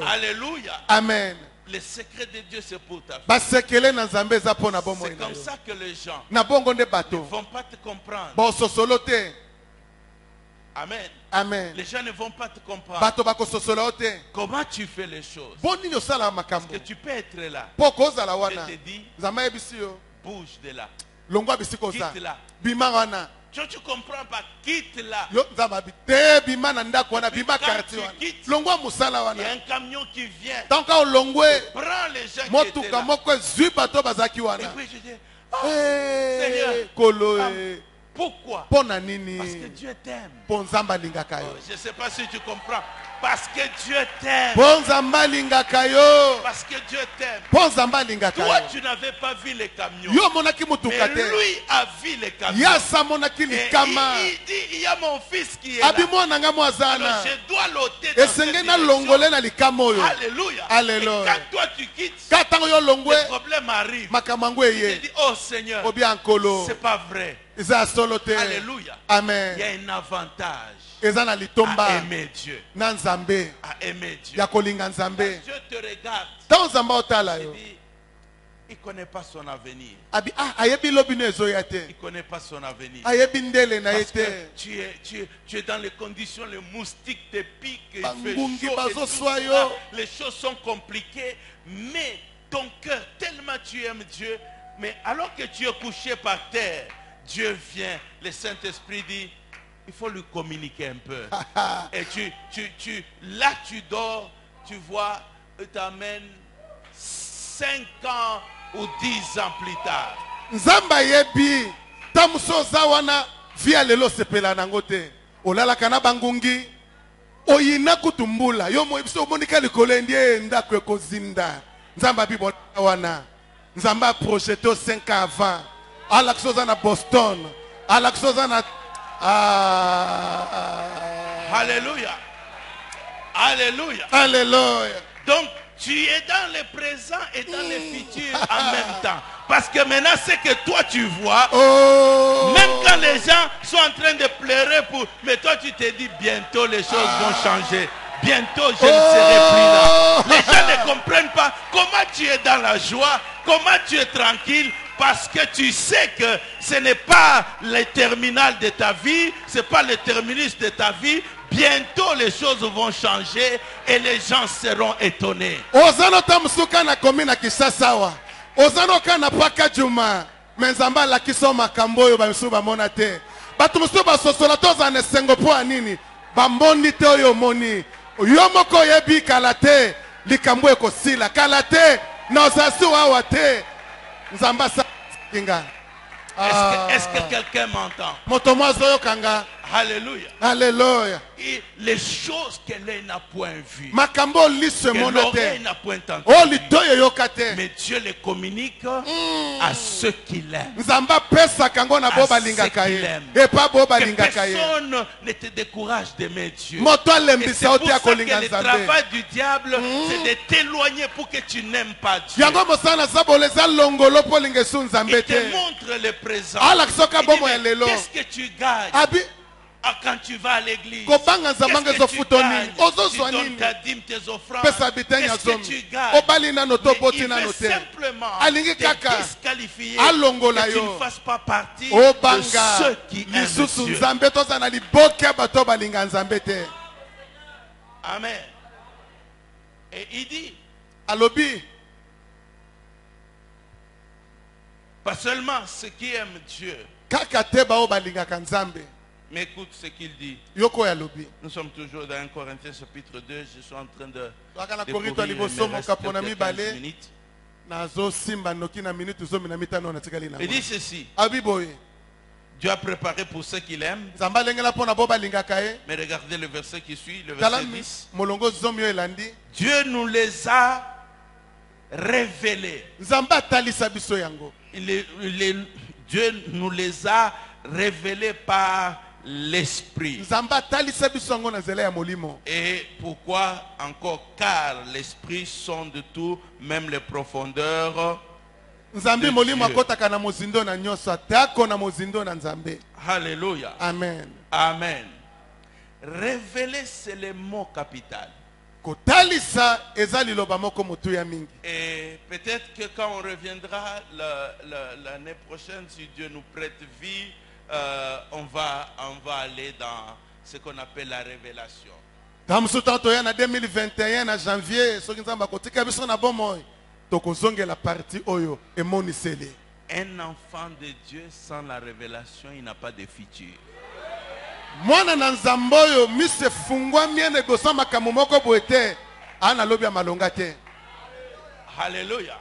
Alléluia. Amen. Le secret de Dieu, c'est pour ta vie. C'est comme ça que les gens ne vont pas te comprendre. Amen. Amen. Les gens ne vont pas te comprendre. Comment tu fais les choses? Parce que tu peux être là. Je te dis, bouge de là. Quitte là. Tu comprends pas, quitte là. Il y a un camion qui vient. Prends les gens qui étaient là. Et puis je dis, Seigneur, pourquoi? Parce que Dieu t'aime. Je ne sais pas si tu comprends. Parce que Dieu t'aime. Parce que Dieu t'aime. Toi, tu n'avais pas vu les camions. Mais lui a vu les camions. Et il dit, il y a mon fils qui est là. Alors je dois l'ôter dans cette direction. Alléluia. Alléluia. Et quand toi tu quittes, le problème arrive. Il te dit, oh Seigneur, c'est pas vrai. Alléluia. Amen. Il y a un avantage à aimer Dieu. À aimer Dieu. Quand Dieu te regarde, il ne connaît pas son avenir. Il ne connaît pas son avenir. Parce que tu es dans les conditions, les moustiques te piquent, il fait chaud, les choses sont compliquées, mais ton cœur, tellement tu aimes Dieu, mais alors que tu es couché par terre, Dieu vient, le Saint-Esprit dit, il faut lui communiquer un peu. Et là tu dors, tu vois, il t'amène 5 ans ou 10 ans plus tard. Nzamba yebi tamuso zawana via lelo sepela nangote olala kana bangungi oyina kutumbula yo moyibiso monika likolo ndie ndakwe kozinda nzamba bibo wana nzamba projeté 5 ans avant alaksoza na Boston alaksoza na Alléluia. Alléluia. Alléluia. Donc tu es dans le présent et dans le futur en même temps. Parce que maintenant, ce que toi tu vois, même quand les gens sont en train de pleurer mais toi tu te dis bientôt les choses vont changer. Bientôt je ne serai plus là. Les gens ne comprennent pas comment tu es dans la joie, comment tu es tranquille. Parce que tu sais que ce n'est pas le terminal de ta vie, ce n'est pas le terminus de ta vie. Bientôt les choses vont changer et les gens seront étonnés. Ozano tamsuka na komina kisasawa. Ozano kana paka juma. Menzamba la kisoma kamboyo ba msuba monate. Batu msuba sosola toza ne sengo po anini. Bamboni te oyo moni. Yomoko yebi kalate likambo ekosila. Kalate na osasu awate. Nzamba sa kinga. Est-ce que quelqu'un m'entend? Motomo zoyo kanga. Alléluia. Alléluia. Et les choses que l'œil n'a point vues, Makambo lisse que monde l'oreille te. n'a point entendu, Oh litoyo yokate. mais Dieu les communique à ceux qui l'aiment. Nzamba pesa kango na boba lingaka ye. Et pas boba Que lingaka ye. personne ne te décourage d'aimer Dieu. Moto Et c'est lembisa pour oti ça akolinga que le Nzambe. travail du diable, c'est de t'éloigner pour que tu n'aimes pas Dieu. Yango mosana zabole za longolo po lingesu Nzambe Il te. te montre le présent. Ala kisoka Il dit, bomo mais ya lelo. qu'est-ce que tu gagnes Abi quand tu vas à l'église? kobanga Nzambe Qu'est-ce zo que tu futoni. gagnes? Ozo Tu zwa donnes nini? ta dîme, tes offrandes. Pesa bitenya Qu'est-ce que zomi. tu gagnes? Obali nano to Mais boti il nano veut te. simplement Alingi te kaka. disqualifier, Alongola que tu yo. ne fasses pas partie de Obanga ceux qui aiment lisusu Dieu. Nzambe toza na liboke bato balinga Nzambe te. Amen. Et il dit, Alobi pas seulement ceux qui aiment Dieu, kaka te bao balingaka Nzambe. mais écoute ce qu'il dit. Yoko ya lobi. Nous sommes toujours dans 1 Corinthiens chapitre 2. Je suis en train de Wakana découvrir korito il me liboso reste mokapona quelques mibale. minutes. Nazo simba noki na minute zomi na mitano na tikali na. Il dit ceci. Abiboye. Dieu a préparé pour ceux qui l'aiment. Nzamba lengela pona bo balingaka ye. Mais regardez le verset qui suit, le verset Tala 10. molongo zomi yo elandi. Dieu nous les a révélés. Nzamba talisa biso yango. Dieu nous les a révélés par l'Esprit. Nzamba talisa biso yango na nzela ya molimo. Et pourquoi encore? Car l'Esprit sonde tout, même les profondeurs. Nzambe molimo akotaka na mozindo na nyoso atako na mozindo na Nzambe. Alléluia. Amen. Amen. Révéler, c'est le mot capital. Kotalisa eza liloba moko motu ya mingi. Et peut-être que quand on reviendra l'année prochaine, si Dieu nous prête vie, on va aller dans ce qu'on appelle la révélation. Tamusu tanto ya na 2021 na janvier soki Nzamba kotika biso na bomo. Tokozonge la partie oyo emoniseli. Un enfant de Dieu sans la révélation, il n'a pas de futur. Mwana na Nzambe oyo mise fungwa miene bosa makambo moko boete ana lobi ya malonga te. Alléluia.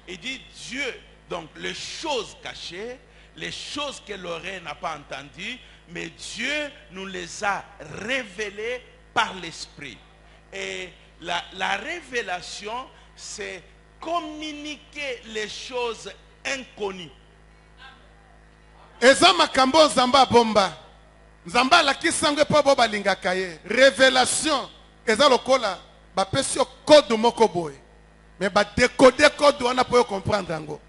Il dit Dieu, donc les choses cachées, les choses que l'oreille n'a pas entendues, mais Dieu nous les a révélées par l'Esprit. Et la révélation, c'est communiquer les choses inconnues. Eza makambo Nzamba bomba. Nzamba la kisango po bo balingaka ye. Révélation eza lokola ba pesi code moko boy. Mais ba décoder code wana po comprendre yango.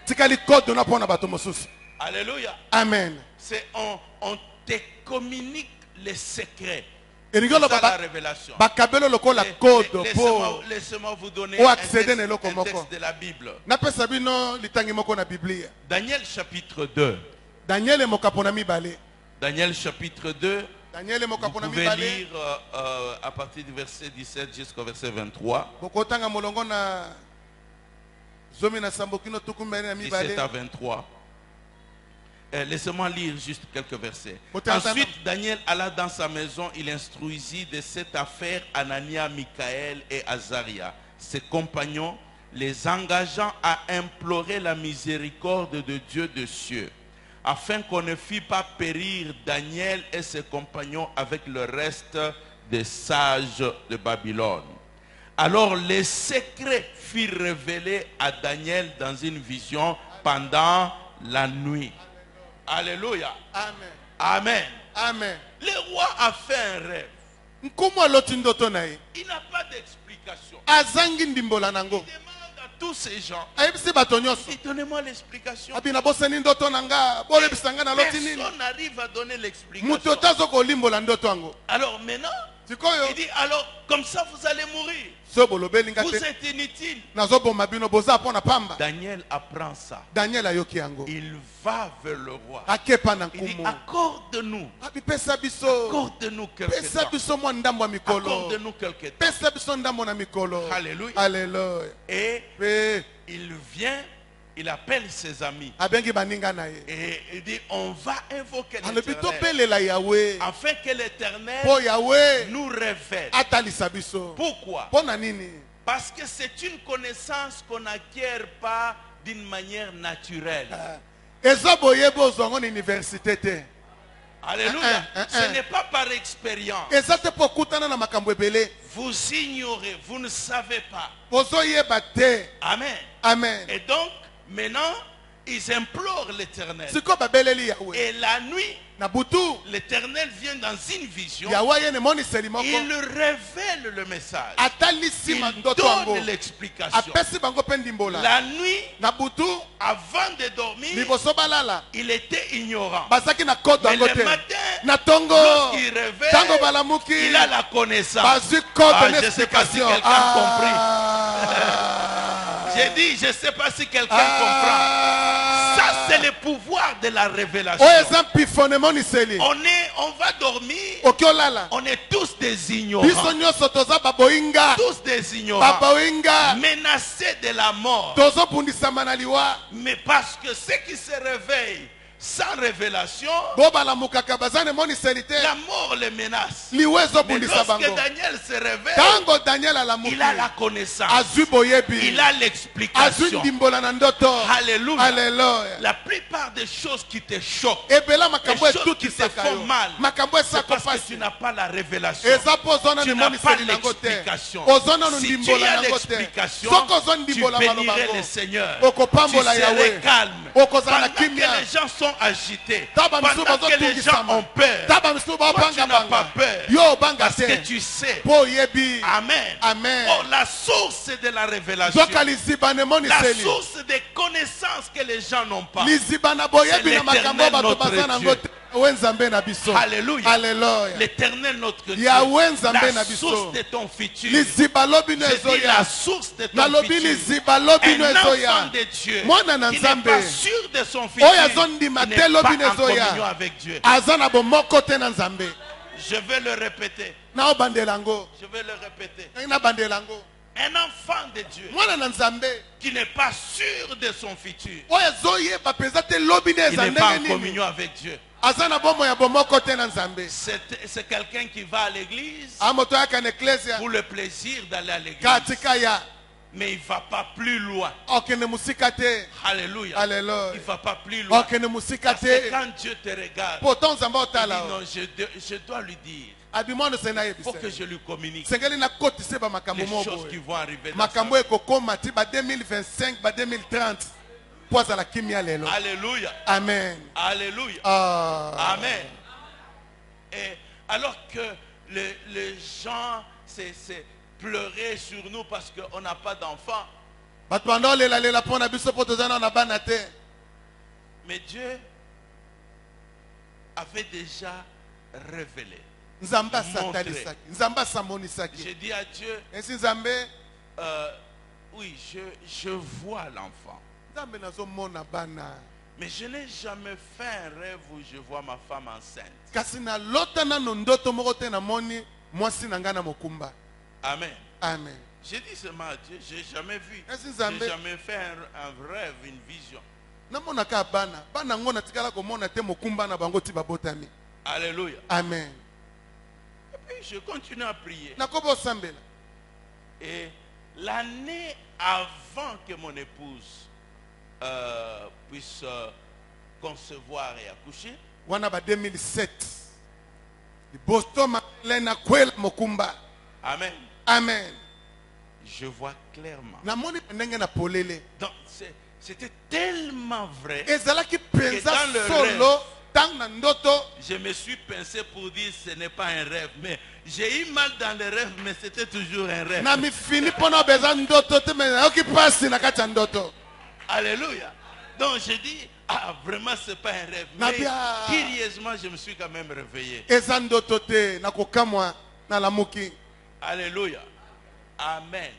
Tikali code na pona bato mosusu. Alléluia. Amen. C'est on te communique les secrets. C'est la révélation. Laissez-moi vous donner un texte de la Bible. Daniel chapitre 2. Daniel chapitre 2. Vous pouvez lire à partir du verset 17 jusqu'au verset 23. 17 à 23. Laissez-moi lire juste quelques versets. Ensuite, Daniel alla dans sa maison. Il instruisit de cette affaire Anania, Michaël et Azaria, ses compagnons, les engageant à implorer la miséricorde de Dieu des cieux, afin qu'on ne fît pas périr Daniel et ses compagnons avec le reste des sages de Babylone. Alors les secrets furent révélés à Daniel dans une vision pendant la nuit. Alléluia. Amen. Amen. Amen. Le roi a fait un rêve. Il n'a pas d'explication. Il demande à tous ces gens, donnez-moi l'explication. Personne n'arrive à donner l'explication. Alors maintenant, il dit, alors comme ça vous allez mourir. Vous êtes inutile. Daniel apprend ça. Il va vers le roi. Il dit, accorde-nous. Accorde-nous quelque temps. Accorde-nous quelque temps. Alléluia. Alléluia. Et il vient, il appelle ses amis. Et il dit, on va invoquer l'Éternel, afin que l'Éternel nous révèle. Pourquoi? Parce que c'est une connaissance qu'on n'acquiert pas d'une manière naturelle. Alléluia. Ce n'est pas par expérience. Vous ignorez, vous ne savez pas. Amen. Amen. Et donc, maintenant, ils implorent l'Éternel. Et la nuit, l'Éternel vient dans une vision. Il révèle le message. Il donne l'explication. La nuit, avant de dormir, il était ignorant. Mais le matin, lorsqu'il révèle, il a la connaissance. Je ne sais pas si quelqu'un a compris. J'ai dit, je ne sais pas si quelqu'un comprend. Ça, c'est le pouvoir de la révélation. On va dormir. On est tous des ignorants. Tous des ignorants. Menacés de la mort. Mais parce que ceux qui se réveillent sans révélation, la mort les menace. Mais lorsque Daniel se réveille, il a la connaissance. Il a l'explication. Alléluia. La plupart des choses qui te choquent, les choses qui te font mal, c'est parce que tu n'as pas la révélation. Tu n'as pas l'explication. Si tu as l'explication, tu bénirais le Seigneur. Tu serais calme. Pendant que les gens sont agités, pendant que les gens ont peur, toi tu n'as pas peur, parce que tu sais. Amen. Amen. Oh, la source de la révélation, la source des connaissances que les gens n'ont pas, c'est l'Éternel notre Dieu. Alléluia. L'Éternel notre Dieu. La source de ton futur. Je dis la source de ton futur. Un enfant de Dieu qui n'est pas sûr de son futur, qui n'est pas en communion avec Dieu. Je vais le répéter. Je vais le répéter. Un enfant de Dieu qui n'est pas sûr de son futur, qui n'est pas en communion avec Dieu. C'est quelqu'un qui va à l'église pour le plaisir d'aller à l'église. Mais il ne va pas plus loin. Alléluia. Il ne va pas plus loin. Parce que quand Dieu te regarde, il dit non, je dois lui dire. Il faut que je lui communique les choses qui vont arriver dans sa vie. Alléluia. Amen. Alléluia. Amen. Et alors que les gens pleuraient sur nous parce qu'on n'a pas d'enfants, mais Dieu avait déjà révélé. J'ai dit à Dieu, oui, je vois l'enfant. Mais je n'ai jamais fait un rêve où je vois ma femme enceinte. Amen. Amen. J'ai dit seulement à Dieu, je n'ai jamais vu. Je n'ai jamais fait un rêve, une vision. Alléluia. Amen. Et puis je continue à prier. Et l'année avant que mon épouse puisse concevoir et accoucher, 2007. Amen. Amen. Je vois clairement. Donc c'était tellement vrai que dans le rêve, je me suis pincé pour dire ce n'est pas un rêve. Mais j'ai eu mal dans le rêve, mais c'était toujours un rêve. Alléluia. Donc j'ai dit, ah vraiment c'est pas un rêve. Mais curieusement je me suis quand même réveillé. Alléluia. Amen.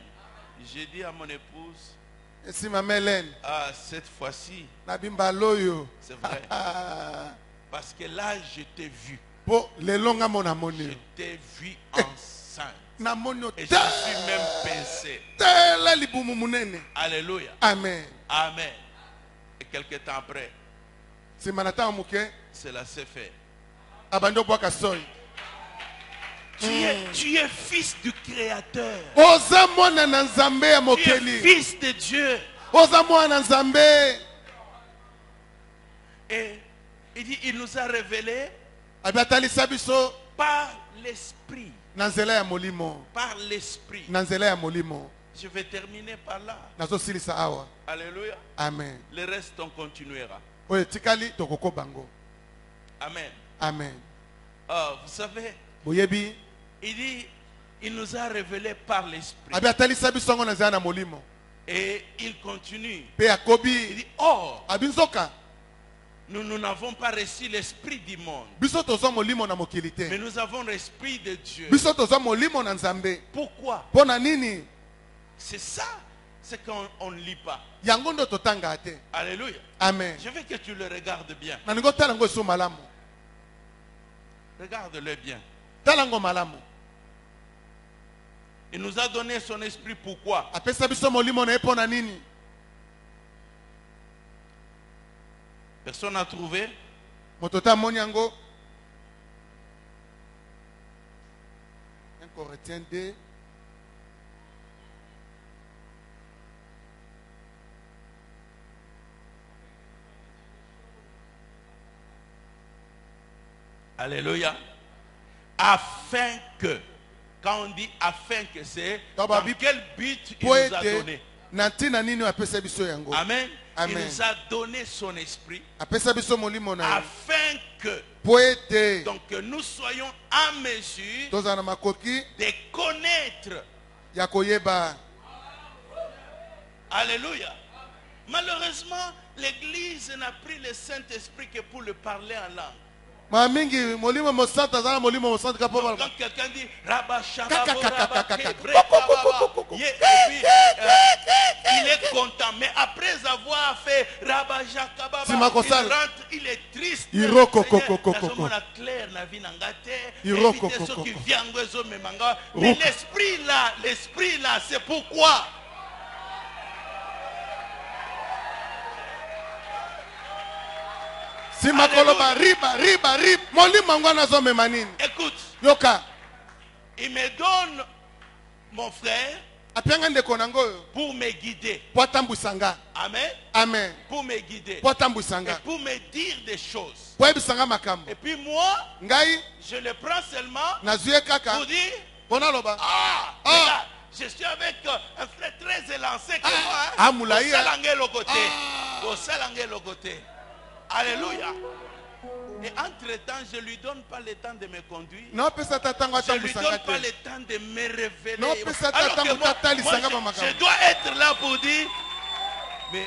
J'ai dit à mon épouse, cette fois-ci, c'est vrai. Parce que là, je t'ai vu. Je t'ai vu enceinte. Et je suis même pincé. Alléluia. Amen. Amen. Et quelques temps après, cela s'est fait. Tu es fils du Créateur. Tu es fils de Dieu. Et il dit, il nous a révélé par l'esprit. Par l'esprit. Je vais terminer par là. Alléluia. Amen. Le reste, on continuera. Amen. Amen. Vous savez, il dit, il nous a révélé par l'esprit. Et il continue. Il dit, or, nous n'avons pas reçu l'esprit du monde, mais nous avons l'esprit de Dieu. Pourquoi? C'est ça, c'est qu'on ne lit pas. Alléluia. Amen. Je veux que tu le regardes bien. Regarde-le bien. Il nous a donné son esprit. Pourquoi? Personne n'a trouvé? Corinthiens 2. Alléluia. Afin que, quand on dit afin que, c'est dans quel but il nous a donné. Amen. Il nous a donné son esprit afin que donc nous soyons en mesure de connaître. Alléluia. Malheureusement, l'Église n'a pris le Saint-Esprit que pour le parler en langue. Quand quelqu'un dit il est content, mais après avoir fait il rentre, il est triste. Mais l'esprit là, c'est pourquoi. Écoute, il me donne mon frère pour me guider. Amen. Amen. Pour me guider. Et pour me dire des choses. Et puis moi, je le prends seulement pour dire, regarde, je suis avec un frère très élancé que moi. Alléluia. Et entre-temps, je ne lui donne pas le temps de me conduire. Je ne lui donne pas le temps de me révéler. Alors que moi, je dois être là pour dire, mais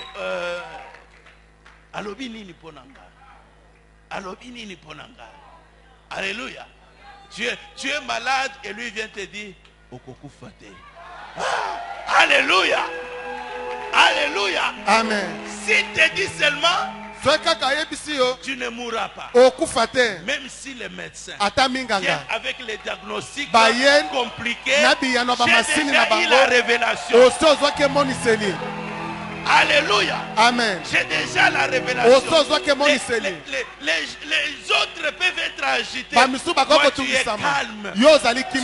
alobini ponanga. Alobini ponanga. Alléluia. Tu es malade et lui vient te dire, okokufate. Alléluia. Alléluia. Amen. Si te dit seulement, tu ne mourras pas. Même si les médecins viennent avec les diagnostics compliqués, j'ai déjà eu la révélation. Alléluia. Amen. J'ai déjà la révélation. Les autres peuvent être agités. Toi, tu es calme. Tu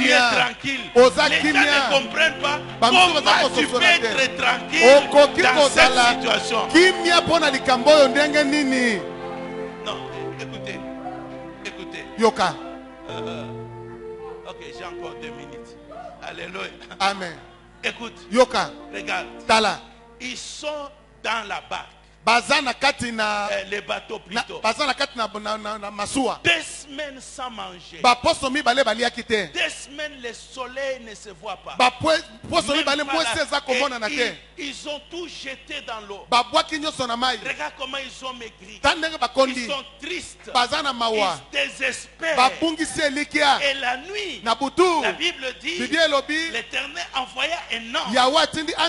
es tranquille. Les gens ne comprennent pas comment tu peux être tranquille dans cette situation. Non, écoutez. Écoutez. Yoka. Ok, j'ai encore 2 minutes. Alléluia. Amen. Écoute. Yoka. Regarde. Tala. Ils sont dans la barque. Les bateaux plutôt. 2 semaines sans manger. 2 semaines le soleil ne se voit pas. Ils ont tout jeté dans l'eau. Regarde comment ils ont maigri. Ils sont tristes. Ils désespèrent. Et la nuit, la Bible dit, l'Éternel envoya un ange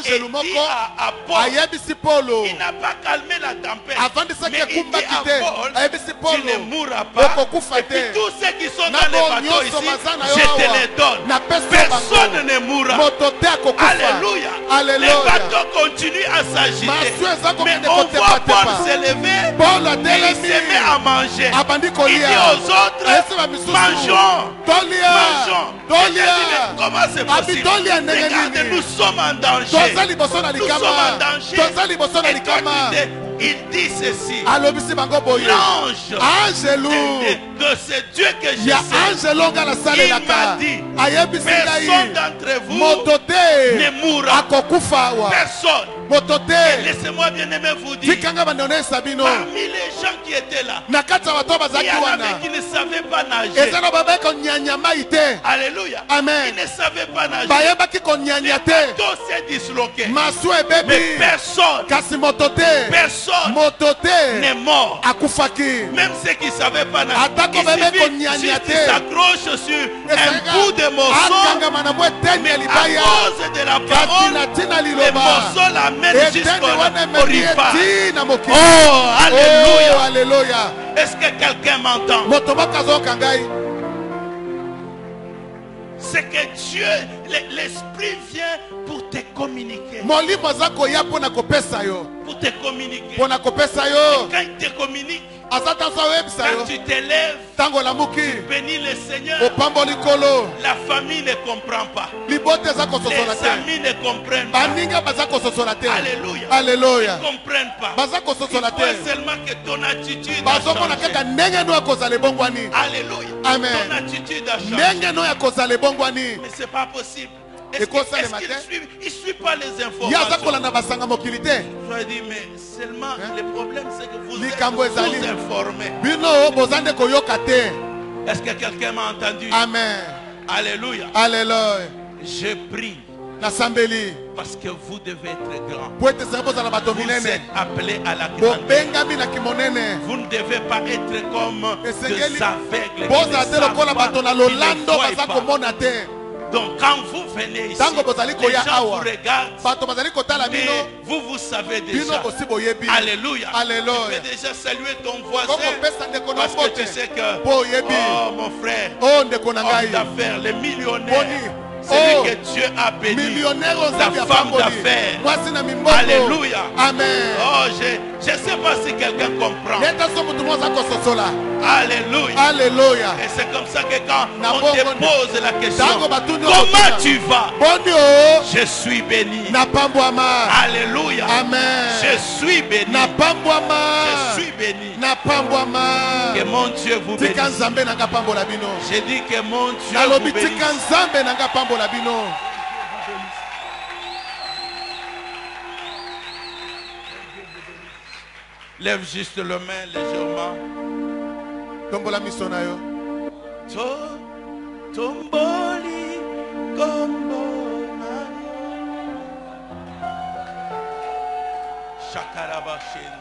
et dit à Paul, il n'a pas calmé la tempête, mais il dit à Paul, tu ne mourras pas. Et puis tous ceux qui sont dans les bateaux ici, je te les donne. Personne ne mourra. Alléluia. Les bateaux continuent à s'agiter, mais on voit Paul se lever et il se met à manger. Il dit aux autres, mangeons. Comment c'est possible? Regarde, nous sommes en danger. Nous sommes en danger. Et toi, Il dit ceci. alobisi bango boye L'ange angelu de ce Dieu que je ya sais, angelo nga il nasalelaka m'a dit, ayebisi personne ngai d'entre vous moto ne te mourra. akokufa awa Personne. moto te Laissez-moi bien aimé vous dire, tikanga bandonesa bino parmi les gens qui étaient là, na kati ya bato il y bazalaki en wana avait qui ne savaient pas nager. eza na babaki konyanya mai te Alléluia. Amen. Ils ne savaient pas nager. bayebaki Le konyanya te bateau s'est disloqué. masu Mais ebebi personne, kasi moto te personne moto te n'est mort. akufaki Même ceux qui ne savaient pas nager. Atako Il bebe suffit konyanya juste te. qu'ils s'accrochent sur un Esanga bout de morceau. akangama na mwa eteni Mais ya à libaya cause de la kati parole, na ntina les liloba morceaux l'amènent eteni wana jusqu'au ememi rivage. eti na mokili Oh, Oh, alléluia. alléluia Est-ce que quelqu'un m'entend? moto moko azoyoka ngai C'est que Dieu, l'Esprit vient pour te communiquer. molimo aza koya mpo na kopesa yo Pour te communiquer. mpo na kopesa yo Quand il te communique, aza ntanso ayoyebisa yo quand tu t'élèves, ntango olamuki bénis le Seigneur, opamboli nkolo la famille ne comprend pas. libota eza kososola Les te amis ne comprennent pas. baninga baza kososola te Alléluia. alleluya Ils ne comprennent pas. baza Ils kososola te voient seulement que ton attitude a bazomona changé. kaka ndenge no ya kozala ebongwani Alléluia. Amen. Ton attitude a changé. ndenge no ya kozala ebongwani Mais ce n'est pas possible. Et quoi ça, le Est-ce matin? qu'il ne suit pas les ye aza informations? kolanda basanga mokili te Je lui ai dit, mais seulement le problème c'est que vous êtes Likambo ezali. informés. bino boza nde koyoka te Est-ce que quelqu'un m'a entendu? amen Alléluia. alleluya Je prie nasambeli parce que vous devez être grand. po ete ezali bozala bato Vous minene êtes appelés à la grandeur. bobengami na kimonene Vous ne devez pas être comme Esengeli des aveugles qui ne bozala te savent lokola pas, bato na qui ne lolando voient baza pas. komona te Donc quand vous venez ici, Tango bozali les koya gens vous awa. regardent, bato bazali kotala mais bino vous savez bino déjà. osi boyebi Alléluia. Alléluia. Tu peux déjà saluer ton voisin kokopesa ndeko na parce que tu mbote sais que, po oyebi oh mon frère, o ndeko na homme ngai d'affaires, le millionnaire, Boni. celui Oh. que Dieu a béni, millionnaire la ozabi femme apamboli d'affaires. mwasi na mimboko Alléluia. amen Oh, je ne sais pas si quelqu'un comprend. neta so motu mo aza kososola Alléluia. alleluya Et c'est comme ça que quand Na on bongo te nde. pose la question, Tango batuni comment okotuna. tu vas? boni o Je suis béni. napambwama Alléluia. amen Je suis béni. napambwama Je suis béni. napambwama Que mon Dieu vous bénisse. tika nzambe na nga pambola bino J'ai dit que mon Dieu vous nalobi bénisse. tika nzambe na nga pambola bino Lève juste le main légèrement. tombola miso na yo Tomboli kombona. Shakarabashin.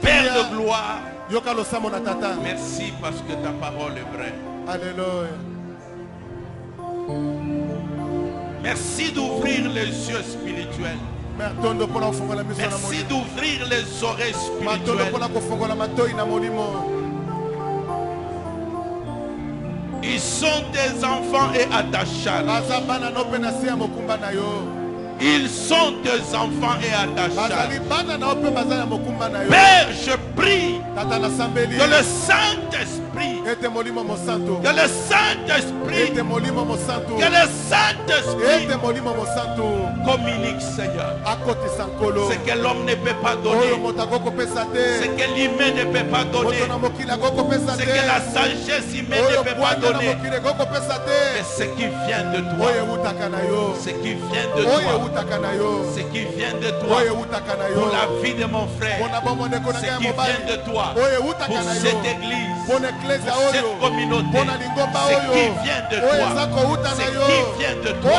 Père de gloire, merci parce que ta parole est vraie. Alléluia. Merci d'ouvrir les yeux spirituels. Merci d'ouvrir les oreilles spirituelles. Ils sont des enfants et attachants. Ils sont des enfants et attachants. Père, je prie que le Saint-Esprit, que le Saint-Esprit, que le Saint-Esprit communique, Seigneur, ce que l'homme ne peut pas donner, ce que l'humain ne peut pas donner, ce que la sagesse humaine ne peut pas donner, mais ce qui vient de toi, ce qui vient de toi, ce qui vient de toi, pour la vie de mon frère, ce qui vient de toi, pour cette église, pour cette communauté, ce qui vient de toi, ce qui vient de toi,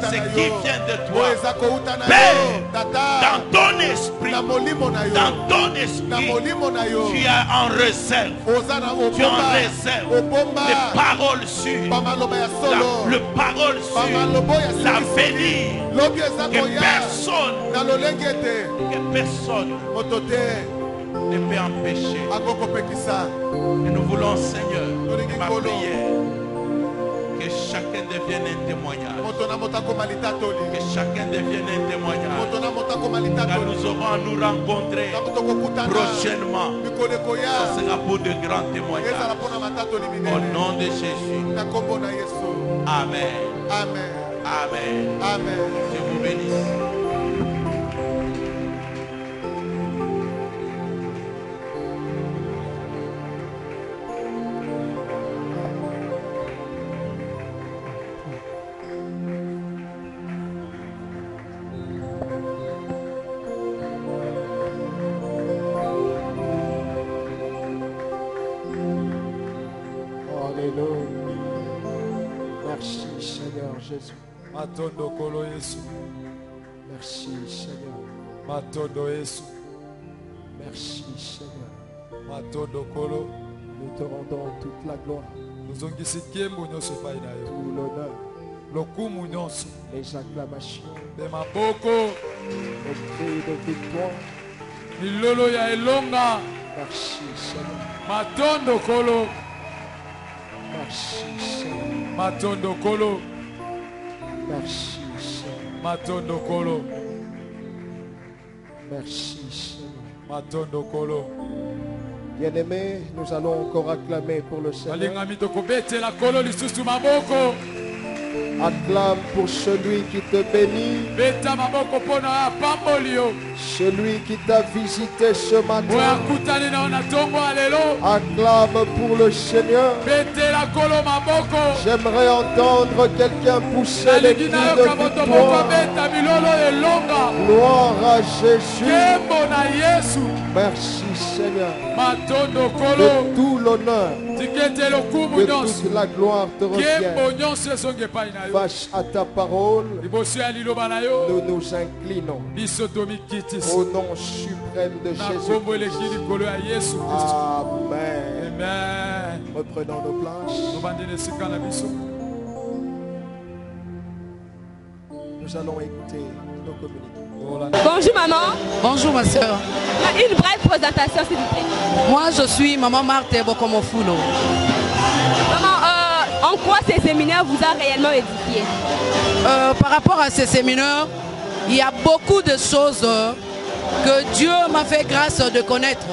ce qui vient de toi. Père, dans ton esprit, dans ton esprit, tu as en réserve, les paroles sûres, le parole sûre, l'avenir, que personne ne peut empêcher. Et nous voulons, Seigneur, ma prière, que chacun devienne un témoignage. Que chacun devienne un témoignage. Car nous aurons à nous rencontrer prochainement. Ce sera pour de grands témoignages. Au nom de Jésus. Amen. Amen. Amen. Amen. Je vous bénisse. Matondo kolo Yesu. Merci Seigneur. Matondo Yesu. Merci Seigneur. Matondo kolo. Nous te rendons toute la gloire, Tout l'honneur, les acclamations, les maboko, les cris de victoire. milolo ya elonga. Merci Seigneur. Matondo kolo. Merci Seigneur. Matondo kolo. Merci Seigneur. Matondo kolo. Merci Seigneur. Matondo kolo. Bien-aimés, nous allons encore acclamer pour le Seigneur. Acclame pour celui qui te bénit, celui qui t'a visité ce matin. Acclame pour le Seigneur. J'aimerais entendre quelqu'un pousser les cris de victoire. Gloire à Jésus. Merci Seigneur. Que tout l'honneur, que toute la gloire te revienne. Face à ta parole, nous nous inclinons au nom suprême de Jésus. Amen. Reprenons nos places. Nous allons écouter nos communiqués. Bonjour maman. Bonjour ma soeur. Une brève présentation s'il vous plaît. Moi je suis maman Marthe Bokomofulo. Maman, en quoi ces séminaires vous a réellement édifié? Par rapport à ces séminaires, il y a beaucoup de choses que Dieu m'a fait grâce de connaître.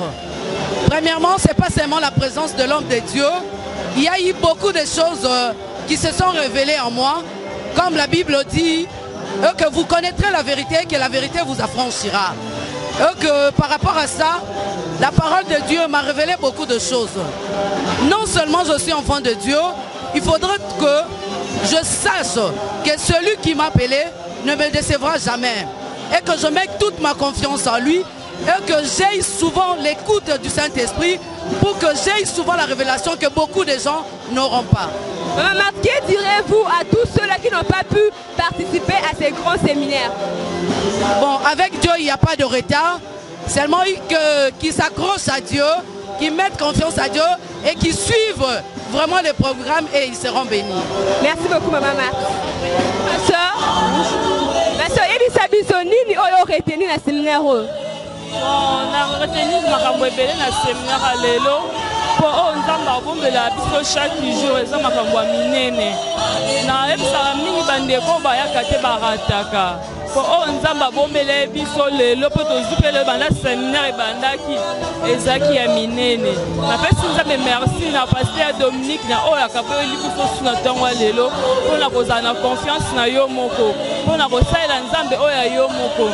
Premièrement, ce n'est pas seulement la présence de l'homme de Dieu. Il y a eu beaucoup de choses qui se sont révélées en moi. Comme la Bible dit, que vous connaîtrez la vérité et que la vérité vous affranchira. Et que par rapport à ça, la parole de Dieu m'a révélé beaucoup de choses. Non seulement je suis enfant de Dieu, il faudrait que je sache que celui qui m'a appelé ne me décevra jamais. Et que je mette toute ma confiance en lui. Et que j'aie souvent l'écoute du Saint-Esprit pour que j'aie souvent la révélation que beaucoup de gens n'auront pas. Maman Marthe, que direz-vous à tous ceux-là qui n'ont pas pu participer à ces grands séminaires? Bon, avec Dieu, il n'y a pas de retard. Seulement qu'ils s'accrochent à Dieu, qu'ils mettent confiance à Dieu et qu'ils suivent vraiment les programmes et ils seront bénis. Merci beaucoup, maman Marthe. Ma soeur, Elisa Bisonini, on a retenu le séminaire. On a retenu le séminaire à l'élo. Pour on a chaque jour et ça m'a minene. Na ebisa mingi bandeko ba yakate barataka. Pour on zamba bombele biso lelo po tozupele banda séminaire bandaki ezaki ya minene. Na pesi nzambe merci na pasteur Dominique na oya kapeli biso suna tango lelo pour na kozana confiance na yo moko. Pour na kosaila nzambe oya yo moko.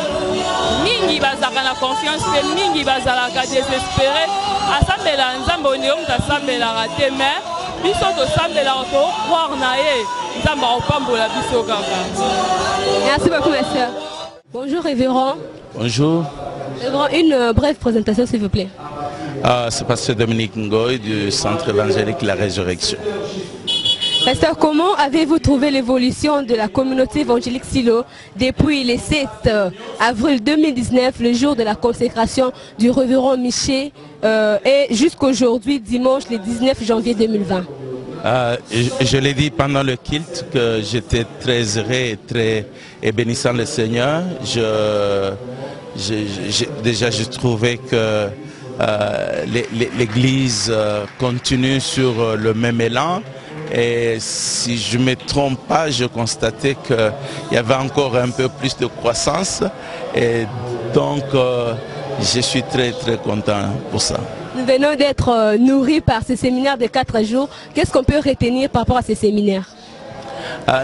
Mingi bazaka na confiance pe mingi bazalaka désespéré. Asambela nzambe oneo mutasambela raté mais biso tosambela to croire na ye nzambe opambola biso kaka. Merci beaucoup ma soeur. Bonjour révérend. Bonjour. Révérend, une brève présentation s'il vous plaît. C'est pasteur Dominique Ngoy du Centre évangélique La Résurrection. Pasteur, comment avez-vous trouvé l'évolution de la communauté évangélique Silo depuis le 7 avril 2019, le jour de la consécration du révérend Miché, et jusqu'aujourd'hui, dimanche, le 19 janvier 2020? Je l'ai dit pendant le culte que j'étais très heureux et bénissant le Seigneur. Déjà, je trouvais que l'Église continue sur le même élan. Et si je ne me trompe pas, je constatais qu'il y avait encore un peu plus de croissance. Et donc, je suis très content pour ça. Nous venons d'être nourris par ce séminaire de 4 jours. Qu'est-ce qu'on peut retenir par rapport à ces séminaires?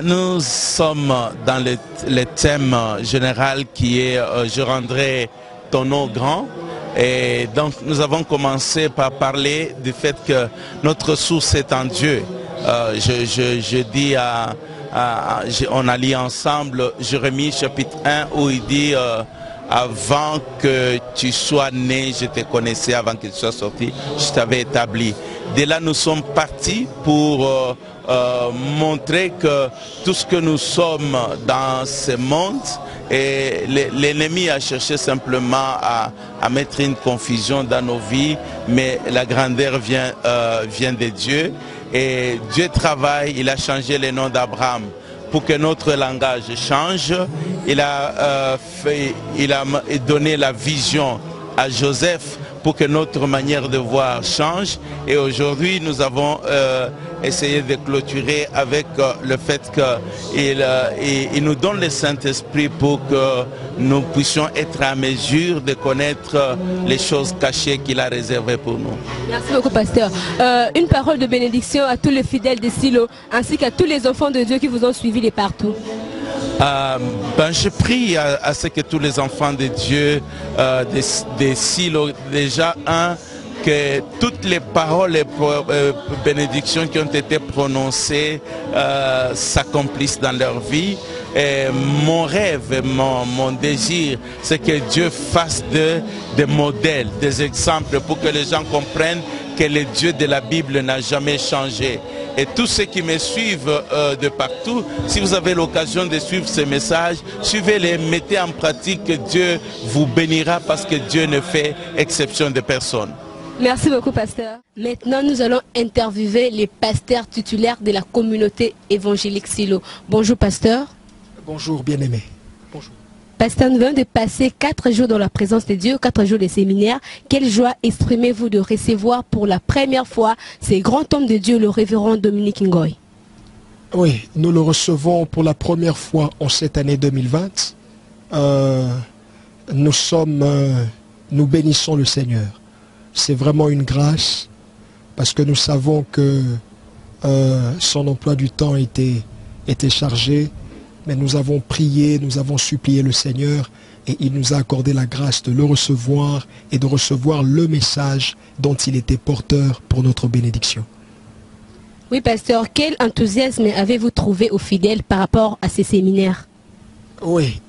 Nous sommes dans le thème général qui est « Je rendrai ton nom grand ». Et donc, nous avons commencé par parler du fait que notre source est en Dieu. Je dis on a lu ensemble Jérémie chapitre 1 où il dit avant que tu sois né, je te connaissais, avant que tu sois sorti, je t'avais établi. De là, nous sommes partis pour montrer que tout ce que nous sommes dans ce monde, et l'ennemi a cherché simplement à mettre une confusion dans nos vies, mais la grandeur vient de Dieu. Et Dieu travaille, il a changé le nom d'Abraham pour que notre langage change. Il a donné la vision à Joseph pour que notre manière de voir change. Et aujourd'hui, nous avons essayé de clôturer avec le fait qu'il nous donne le Saint-Esprit pour que nous puissions être à mesure de connaître les choses cachées qu'il a réservées pour nous. Merci beaucoup, pasteur. Une parole de bénédiction à tous les fidèles de Silo, ainsi qu'à tous les enfants de Dieu qui vous ont suivis de partout. Je prie à ce que tous les enfants de Dieu de Silo, déjà que toutes les paroles et bénédictions qui ont été prononcées s'accomplissent dans leur vie. Et mon rêve, mon désir, c'est que Dieu fasse des modèles, des exemples pour que les gens comprennent que le Dieu de la Bible n'a jamais changé. Et tous ceux qui me suivent de partout, si vous avez l'occasion de suivre ces messages, suivez-les, mettez en pratique, que Dieu vous bénira parce que Dieu ne fait exception de personne. Merci beaucoup, pasteur. Maintenant, nous allons interviewer les pasteurs titulaires de la communauté évangélique Silo. Bonjour, pasteur. Bonjour, bien-aimé. Bonjour. Pasteur, nous venons de passer 4 jours dans la présence de Dieu, 4 jours de séminaire. Quelle joie exprimez-vous de recevoir pour la première fois ces grands hommes de Dieu, le révérend Dominique Ngoy? Oui, nous le recevons pour la première fois en cette année 2020. Nous bénissons le Seigneur. C'est vraiment une grâce parce que nous savons que son emploi du temps était chargé. Mais nous avons prié, nous avons supplié le Seigneur et il nous a accordé la grâce de le recevoir et de recevoir le message dont il était porteur pour notre bénédiction. Oui, pasteur, quel enthousiasme avez-vous trouvé aux fidèles par rapport à ces séminaires? Oui,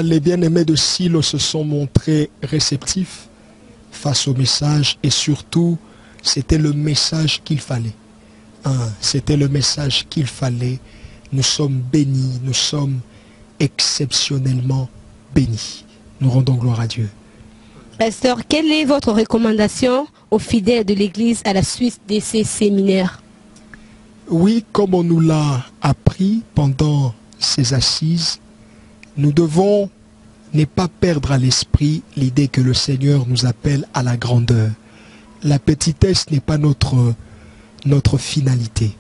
les bien-aimés de Silo se sont montrés réceptifs face au message et surtout, c'était le message qu'il fallait. C'était le message qu'il fallait. Nous sommes bénis, nous sommes exceptionnellement bénis. Nous rendons gloire à Dieu. Pasteur, quelle est votre recommandation aux fidèles de l'Église à la suite de ces séminaires? Oui, comme on nous l'a appris pendant ces assises, nous devons ne pas perdre à l'esprit l'idée que le Seigneur nous appelle à la grandeur. La petitesse n'est pas notre finalité.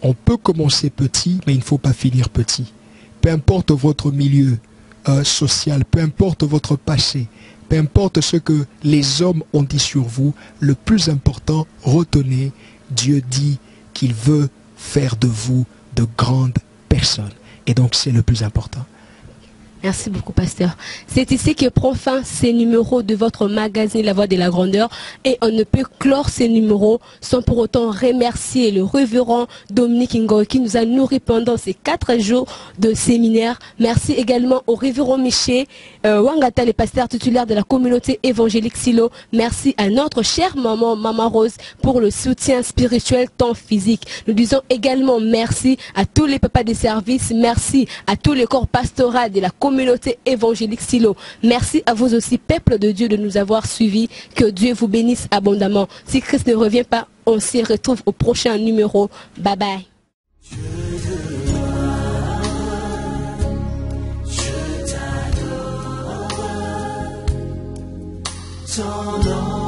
On peut commencer petit, mais il ne faut pas finir petit. Peu importe votre milieu social, peu importe votre passé, peu importe ce que les hommes ont dit sur vous, le plus important, retenez, Dieu dit qu'il veut faire de vous de grandes personnes. Et donc c'est le plus important. Merci beaucoup, pasteur. C'est ici que prend fin ces numéros de votre magazine La Voix de la Grandeur. Et on ne peut clore ces numéros sans pour autant remercier le révérend Dominique Ngoy qui nous a nourris pendant ces 4 jours de séminaire. Merci également au révérend Miché Wangata, le pasteur titulaire de la communauté évangélique Silo. Merci à notre chère maman, Maman Rose, pour le soutien spirituel tant physique. Nous disons également merci à tous les papas de service. Merci à tous les corps pastoraux de la communauté évangélique Silo. Merci à vous aussi, peuple de Dieu, de nous avoir suivis. Que Dieu vous bénisse abondamment. Si Christ ne revient pas, on s'y retrouve au prochain numéro. Bye bye. Je t'adore.